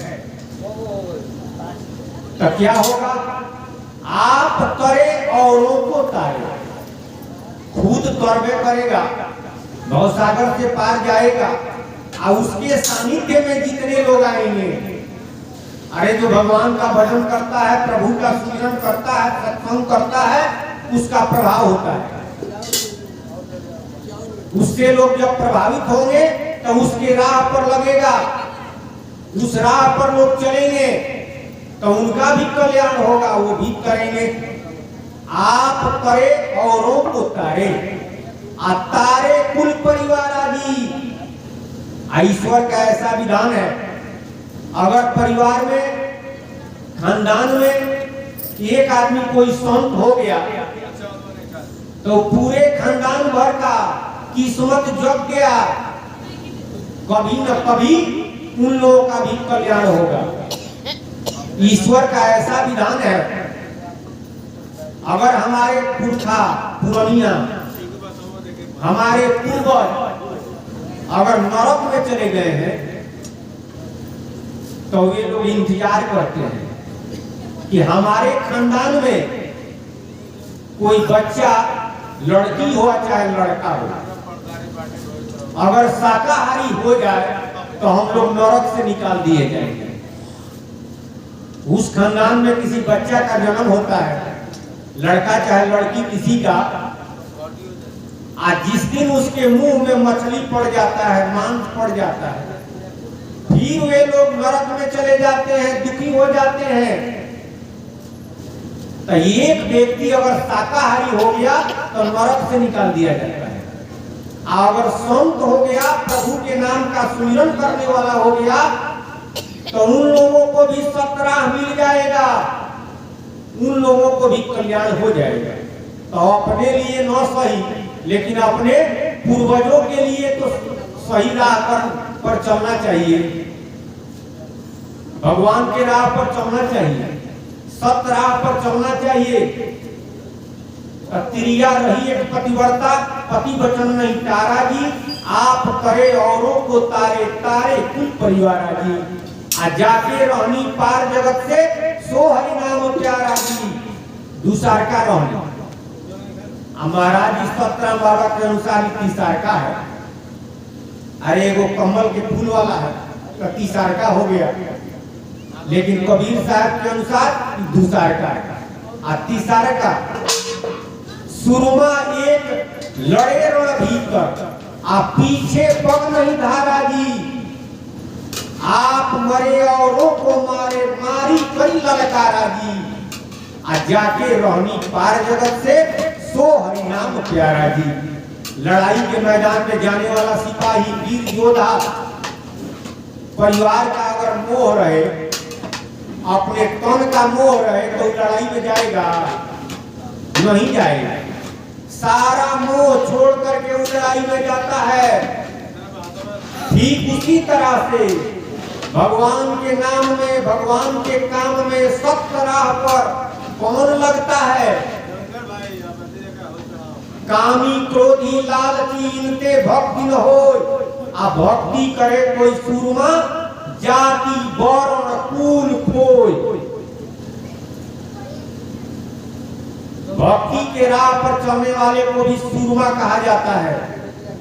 तो क्या होगा? आप तरे औरों को तारे, खुद तौरबे करेगा, भवसागर से पार जाएगा, और उसके सानिध्य में जितने लोग आएंगे, अरे जो भगवान का भजन करता है, प्रभु का सुमिरन करता है, सत्संग करता है, उसका प्रभाव होता है। उससे लोग जब प्रभावित होंगे तो उसके राह पर लगेगा, उस राह पर लोग चलेंगे तो उनका भी कल्याण होगा, वो भी करेंगे। आप करे औरों को तारे, तारे कुल परिवार आदि। ईश्वर का ऐसा विधान है, अगर परिवार में, खानदान में एक आदमी कोई संत हो गया तो पूरे खानदान भर का किस्मत जग गया, कभी न कभी उन लोगों का भी कल्याण होगा। ईश्वर का ऐसा विधान है, अगर हमारे पुरखा पुरनिया, हमारे पूर्वज अगर नरक में चले गए हैं तो वे लोग इंतजार करते हैं कि हमारे खानदान में कोई बच्चा, लड़की हो चाहे लड़का हो, अगर शाकाहारी हो जाए तो हम लोग नरक से निकाल दिए जाएंगे। उस खानदान में किसी बच्चा का जन्म होता है, लड़का चाहे लड़की किसी का, आज जिस दिन उसके मुंह में मछली पड़ जाता है, मांस पड़ जाता है, फिर वे लोग नरक में चले जाते हैं, दुखी हो जाते हैं। तो एक व्यक्ति अगर शाकाहारी हो गया तो नरक से निकाल दिया जाता है, अगर संत हो गया, प्रभु के नाम का सुमिरन करने वाला हो गया तो उन लोगों को भी सतराह मिल जाएगा, उन लोगों को भी कल्याण हो जाएगा। तो अपने लिए न सही, लेकिन अपने पूर्वजों के लिए तो सही राह पर चलना चाहिए, भगवान के राह पर चलना चाहिए, सत राह पर चलना चाहिए। क्रिया रही एक पतिव्रता, पति वचन नहीं टारा जी। आप करे औरों को तारे, तारे कुल परिवार जी। जाके रहनी पार जगत से, सो हरि नाम प्यारा जी। दूसर का रहनी महाराज इस सतराम बाबा के अनुसार तीसर का है। अरे वो कमल के फूल वाला है तो तीसर का हो गया, लेकिन कबीर साहब के अनुसार दूसर का है। तीसर का सुरमा एक लड़े रण भीतर, पीछे पग नहीं धारा जी। आप मरे औरों को मारे, मारी कई ललकारा जी। जाके रहनी पार जगत से, सो हरि नाम प्यारा जी। लड़ाई के मैदान में जाने वाला सिपाही, वीर योद्धा, परिवार का अगर मोह रहे, अपने तन का मोह रहे तो लड़ाई में जाएगा नहीं जाएगा। सारा मोह छोड़ करके उस लड़ाई में जाता है। ठीक उसी तरह से भगवान के नाम में, भगवान के काम में, सत्य राह पर कौन लगता है? कामी क्रोधी लालची इनते भक्ति न होय। भक्ति करे कोई सूरमा, जाति वर्ण कुल कोय। भक्ति के राह पर चलने वाले को भी सूरमा कहा जाता है,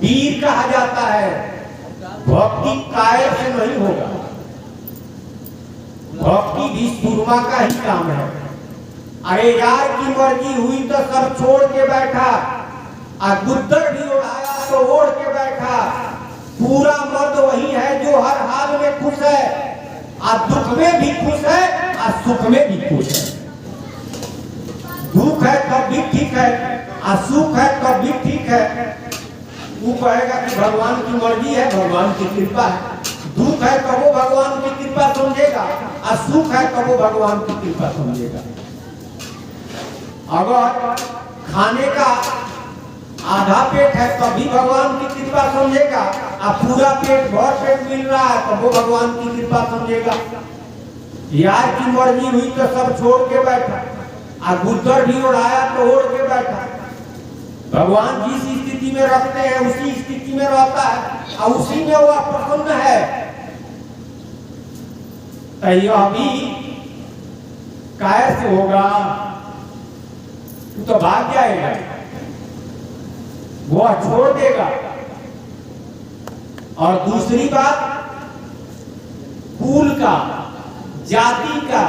वीर कहा जाता है। भक्ति कायर से नहीं होगा, भक्ति भी सूरमा का ही काम है। अरे यार की मर्जी हुई तो सब छोड़ के बैठा, गुद्दर भी उड़ाया तो ओढ़ के बैठा। पूरा मर्द वही है जो हर हाल में खुश है, दुख में भी खुश है, सुख में भी खुश है। दुख है तब भी ठीक है, सुख है तब भी ठीक है। वो कहेगा कि भगवान की मर्जी है, भगवान की कृपा है। दुख है तब वो भगवान की कृपा समझेगा, सुख है तब वो भगवान की कृपा समझेगा। अगर खाने का आधा पेट है तब भी भगवान की कृपा समझेगा, अब पूरा पेट भर पेट मिल रहा है तब वो भगवान की कृपा समझेगा। यार की मर्जी हुई तो सब छोड़ के बैठा, आ गुद्दर भी उड़ाया तो ओढ़ के बैठा। भगवान जिस स्थिति में रखते हैं उसी स्थिति में रहता है और उसी में वह प्रसन्न है। तो यह भी कैसे होगा, तू तो भाग जाएगा, वह छोड़ देगा। और दूसरी बात, कुल का, जाति का,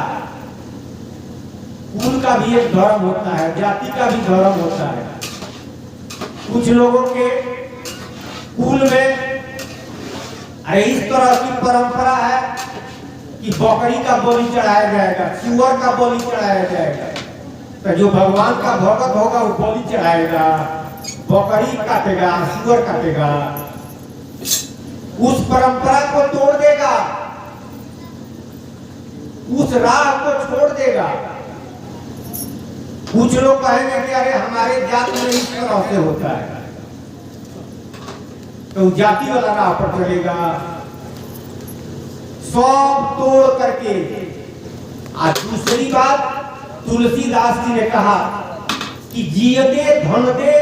कुल का भी एक धर्म होता है, जाति का भी धर्म होता है। कुछ लोगों के कुल में इस तरह की परंपरा है कि बकरी का बलि चढ़ाया जाएगा, सुअर का बलि चढ़ाया जाएगा। तो जो भगवान का भगत होगा वो बलि चढ़ाएगा, बकरी काटेगा, सुअर काटेगा, उस परंपरा को तोड़ देगा, उस राह को छोड़ देगा। कुछ लोग कहेंगे कि अरे हमारे जात में इस तरह से होता है, तो जाति वाला राह पर चलेगा, सब तोड़ करके। आज दूसरी बात, तुलसीदास जी ने कहा कि जियते धन दे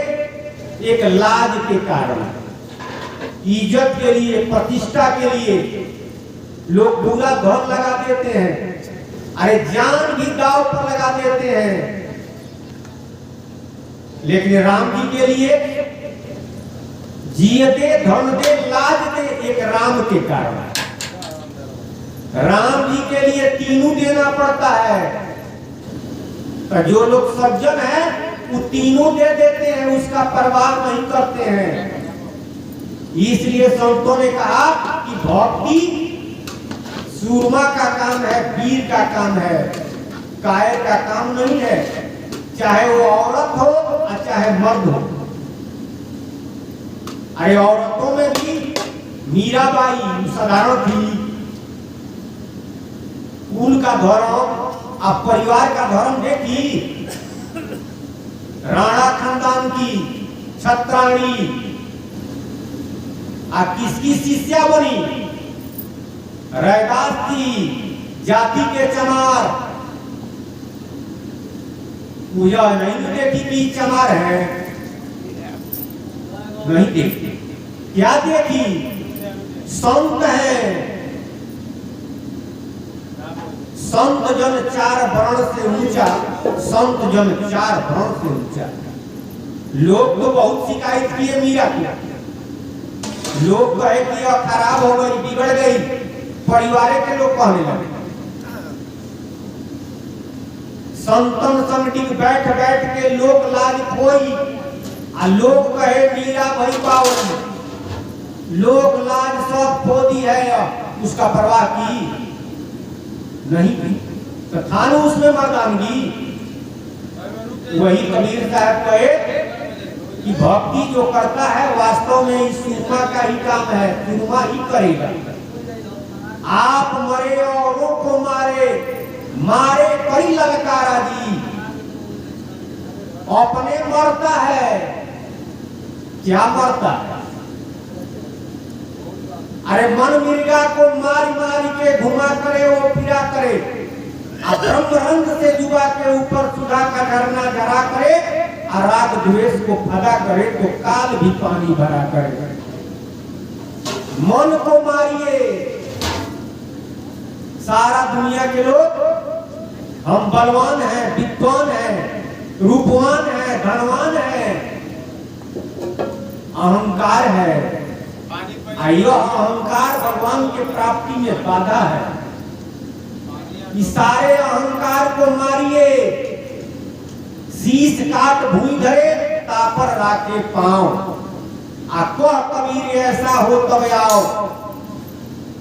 एक लाज के कारण, इज्जत के लिए, प्रतिष्ठा के लिए लोग बुरा धन लगा देते हैं, अरे जान भी दांव पर लगा देते हैं। लेकिन राम जी के लिए जियते धन दे लाज दे एक राम के कारण। राम जी के लिए तीनों देना पड़ता है। तो जो लोग सज्जन हैं वो तीनों दे देते हैं, उसका परवाह नहीं करते हैं। इसलिए संतों ने कहा कि भक्ति सूरमा का काम है, वीर का काम है, कायर का काम नहीं है, चाहे वो औरत हो और चाहे मर्द हो। अरे औरतों में भी मीराबाई साधारण थी, कुल का धर्म, अब परिवार का धर्म देखी, राणा खानदान की छत्राणी, आप किसकी शिष्या बनी? रैदास की जाति के चमार। पूजा नहीं देखी कि चमार है, नहीं देखी। क्या देखी? संत है, संत जन चार वर्ण से ऊंचा, संत जन चार वर्ण से ऊंचा। लोग तो बहुत शिकायत किए मीरा की, लोग कहे कि यह खराब हो गई, बिगड़ गई, परिवार के लोग कहने लगे। संतन संगठित बैठ बैठ के लोक लाज खोई, आ लोग कहे मीरा भई पावन, लोक लाज सब खो दी है, उसका परवाह की नहीं की। तो थानू उसमें मर्दानगी। वही कबीर साहब कहे कि भक्ति जो करता है वास्तव में इस सुरमा का ही काम है, सुरमा ही करेगा। आप मरे औरों को मारे, मारे कई ललकारा जी, अपने मरता है, क्या मरता है? अरे मन मिर्गा को मारी मारी के घुमा करे, वो फिरा करे, ब्रह्म रंग से जुबा के ऊपर सुधा का झरना झरा करे, राग द्वेष को फदा करे तो काल भी पानी भरा करे। मन को मारिए। सारा दुनिया के लोग हम बलवान हैं, विद्वान हैं, रूपवान हैं, धनवान हैं, अहंकार है। आइयो अहंकार भगवान के प्राप्ति में बाधा है। इस सारे अहंकार को मारिए। शीश काट भूई धरे, तापर राखे पांव, आपको कबीर ऐसा हो तब आओ।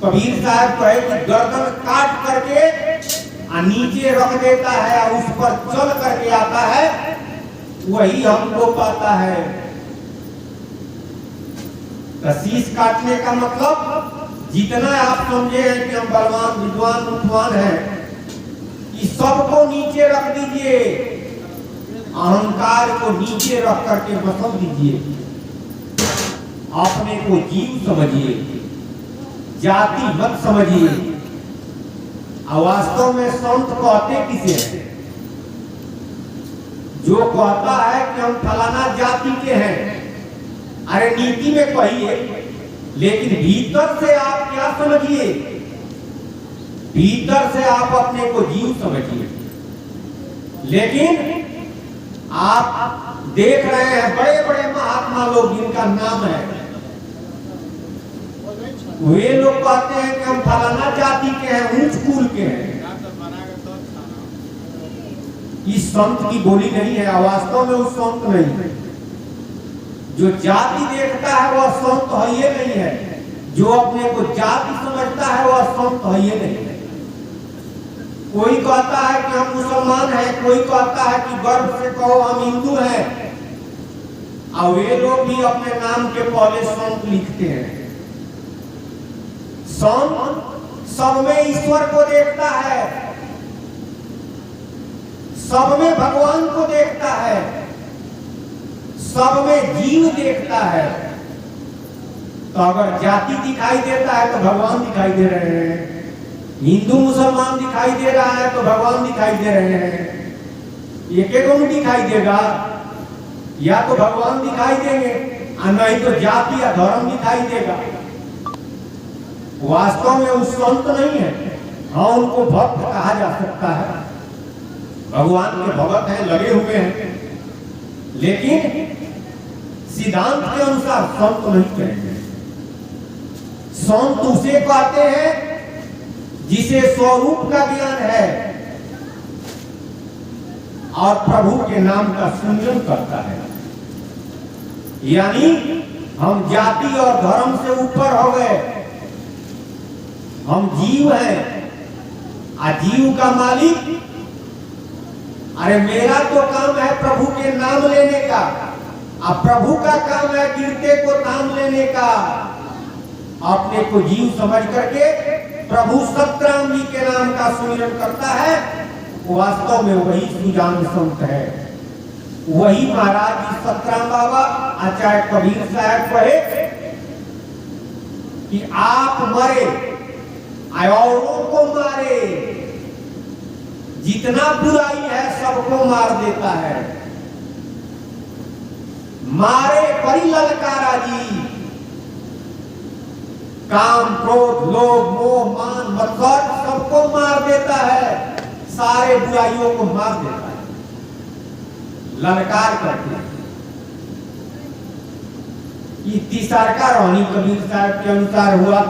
कबीर साहब कहे कि गर्दन काट करके नीचे रख देता है, उस पर चल करके आता है, वही हमको पाता है। शीश काटने का मतलब जितना आप समझे हैं कि हम बलवान, विद्वान, रूपवान हैं, इस सबको नीचे रख दीजिए। अहंकार को नीचे रख करके बसव दीजिए, अपने को जीव समझिए, जाति मत समझिए। वास्तव में संत कहते किसे हैं? जो कहता है कि हम फलाना जाति के हैं, अरे नीति में कहिए, लेकिन भीतर से आप क्या समझिए? भीतर से आप अपने को जीव समझिए। लेकिन आप देख रहे हैं बड़े बड़े महात्मा लोग जिनका नाम है, वे लोग कहते हैं कि हम फलाना जाति के हैं, ऊंच कुल के हैं। इस संत की बोली नहीं है, वास्तव में उस संत नहीं है। जो जाति देखता है वह संत है ये नहीं है, जो अपने को जाति समझता है वह संत है ये नहीं है। कोई कहता है कि हम मुसलमान हैं, कोई कहता है कि गर्व से कहो हम हिंदू हैं, और वे लोग भी अपने नाम के पहले संत लिखते हैं। संत सब में ईश्वर को देखता है, सब में भगवान को देखता है, सब में जीव देखता है। तो अगर जाति दिखाई देता है तो भगवान दिखाई दे रहे हैं, हिंदू मुसलमान दिखाई दे रहा है तो भगवान दिखाई दे रहे हैं। एक एक में दिखाई देगा, या तो भगवान दिखाई देंगे और नहीं तो जाति या धर्म दिखाई देगा। वास्तव में उस संत नहीं है। हाँ, उनको भक्त कहा जा सकता है, भगवान के भगत हैं, लगे हुए हैं, लेकिन सिद्धांत के अनुसार संत नहीं कहेंगे। संत उसे कहते हैं जिसे स्वरूप का ज्ञान है और प्रभु के नाम का सुमिरन करता है। यानी हम जाति और धर्म से ऊपर हो गए, हम जीव हैं। जीव का मालिक, अरे मेरा तो काम है प्रभु के नाम लेने का, अब प्रभु का काम है गिरते को थाम लेने का। अपने को जीव समझ करके प्रभु सतराम जी के नाम का सुमिरन करता है, वास्तव में वही सुजान संत है। वही महाराज जी सतराम बाबा आचार्य कबीर साहब कहे कि आप मरे औरों को मारे, जितना बुराई है सबको मार देता है। मारे परी ललकारा जी, काम क्रोध लोभ मोह मान मत्सर सबको मार देता है, सारे बुराइयों को मार देता है, ललकार करते हैं। ये तीसरा का रोहनी कबीर साहब के अनुसार हुआ,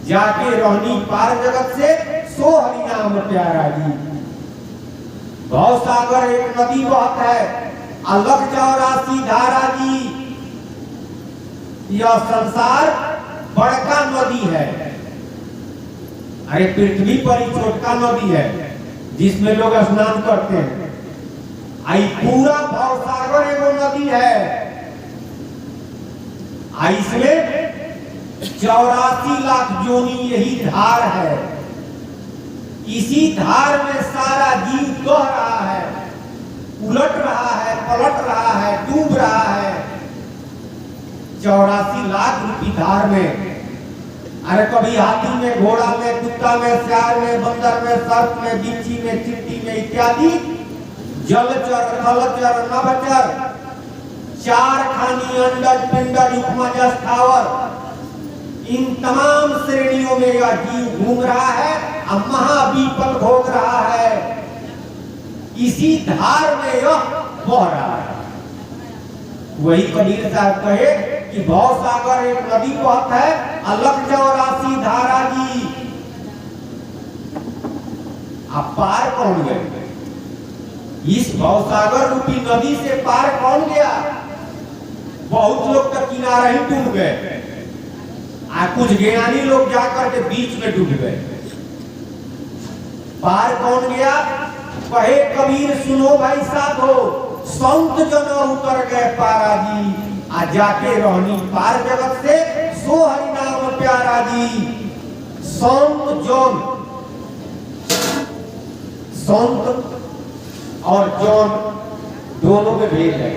जाके रोहनी पार जगत से सो हरि नाम प्यारा जी। भव सागर एक नदी बहत है, अलग 84 धारा जी। यह संसार बड़का नदी है, अरे पृथ्वी पर ही छोटका नदी है जिसमें लोग स्नान करते हैं। आई पूरा भव सागर एगो नदी है, इसमें 84 लाख जोनी यही धार है। इसी धार में सारा जीव बह रहा है, उलट रहा है, पलट रहा है, डूब रहा है। 84 लाख रूपी धार में, अरे कभी हाथी में, घोड़ा में, कुत्ता में, सियार में, बंदर में, सर्प में, बिच्छी में, चींटी में इत्यादि जलचर, थलचर, नभचर, 4 खानी, अंडज, पिंडज, उपमज, स्थावर, इन तमाम श्रेणियों में यह जीव घूम रहा है और महाविपल भोग रहा है। इसी धार में यह बह रहा है। वही कबीर साहब कहे कि भव सागर एक नदी बहत है, अलग 84 धारा जी। अब पार कौन गए? इस भव सागर रूपी नदी से पार कौन गया? बहुत लोग तो किनारे ही डूब गए, कुछ ज्ञानी लोग जाकर के बीच में डूब गए। पार कौन गया? कहे कबीर सुनो भाई साधो, संत जन उतर गए पारा जी। जाके रोहनी पार जगत से सो हरि नाम प्यारा जी। संत जन, संत और जन दोनों में भेद है।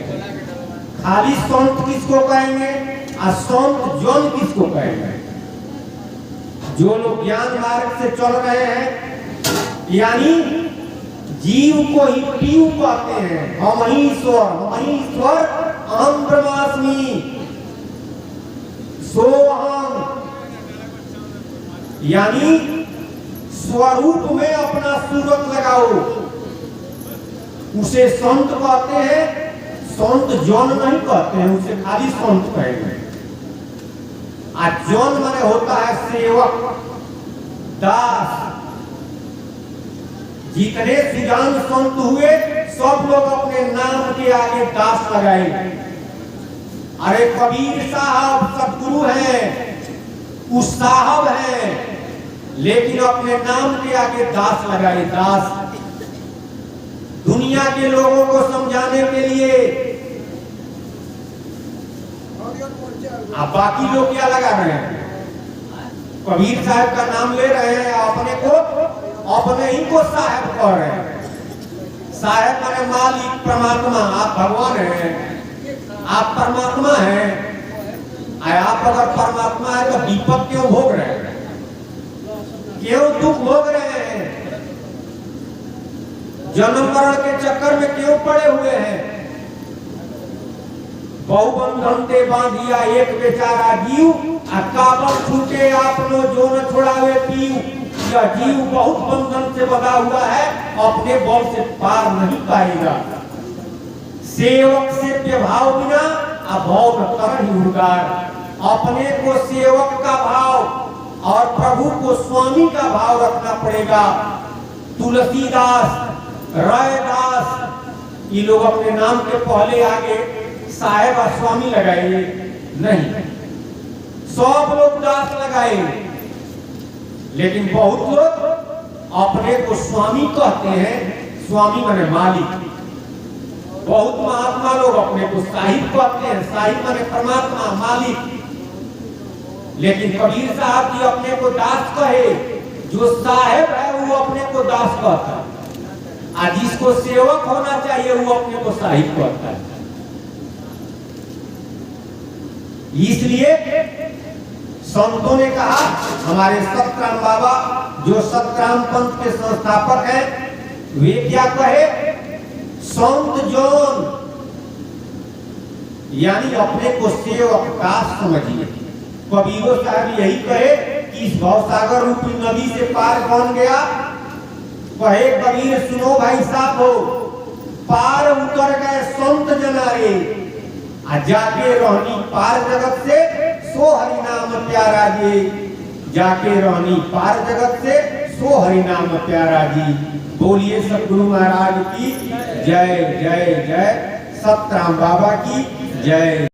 खाली संत किसको कहेंगे और संत जन किसको कहेंगे? जो लोग ज्ञान मार्ग से चल रहे हैं, यानी जीव को ही पीयू कहते हैं। हम ही ईश्वर अहम ब्रह्मास्मि सोहम, यानी स्वरूप में अपना सूरत लगाओ, उसे संत कहते हैं। संत जन नहीं कहते हैं, उसे खाली संत कहेंगे। आज जन माने होता है सेवक, दास। जितने सुजान संत हुए सब लोग अपने नाम के आगे दास लगाए। अरे कबीर साहब सतगुरु हैं, उस साहब हैं, लेकिन अपने नाम के आगे दास लगाए, दास। दुनिया के लोगों को समझाने के लिए, अब बाकी लोग क्या लगा रहे हैं? कबीर साहब का नाम ले रहे हैं, अपने ही को साहब कह रहे हैं। साहब माने मालिक, परमात्मा। आप भगवान हैं, आप परमात्मा हैं। आप अगर परमात्मा है तो दीपक क्यों भोग रहे हैं? क्यों दुख भोग रहे हैं? जन्म मरण के चक्कर में क्यों पड़े हुए हैं? बहुबंधन ते बांधिया एक बेचारा जीव, काबल छूटे आपनो जो न छोड़ावे पीऊ। यह जीव बहुत बंधन से बंधा हुआ है, अपने बल से पार नहीं पाएगा। सेवक से भाव बिना अभाव न करहि उद्गार। अपने को सेवक का भाव और प्रभु को स्वामी का भाव रखना पड़ेगा। तुलसीदास, रायदास, ये लोग अपने नाम के पहले आगे साहेब और स्वामी लगाए नहीं, सब लोग दास लगाए। लेकिन बहुत लोग अपने को स्वामी कहते हैं, स्वामी माने मालिक। बहुत महात्मा लोग अपने को साहिब कहते हैं, साहिब माने परमात्मा, मालिक। लेकिन कबीर साहब जी अपने को दास कहे, जो साहेब है वो अपने को दास कहता है, और जिसको सेवक होना चाहिए वो अपने को साहिब कहता है। इसलिए संतों ने कहा, हमारे सतराम बाबा जो सतराम पंथ के संस्थापक हैं, वे क्या कहे? संत जन, यानी अपने को सेवक दास समझिए। कबीरो साहब यही कहे कि इस भवसागर रूपी नदी से पार कौन गया? कहे कबीर सुनो भाई साहब हो, पार उतर गए संत जनारे, जाके रहनी पार जगत से सो हरि नाम प्यारा जी। जाके रहनी पार जगत से सो हरि नाम प्यारा जी। बोलिए सतगुरु महाराज की जय जय जय, सतराम बाबा की जय।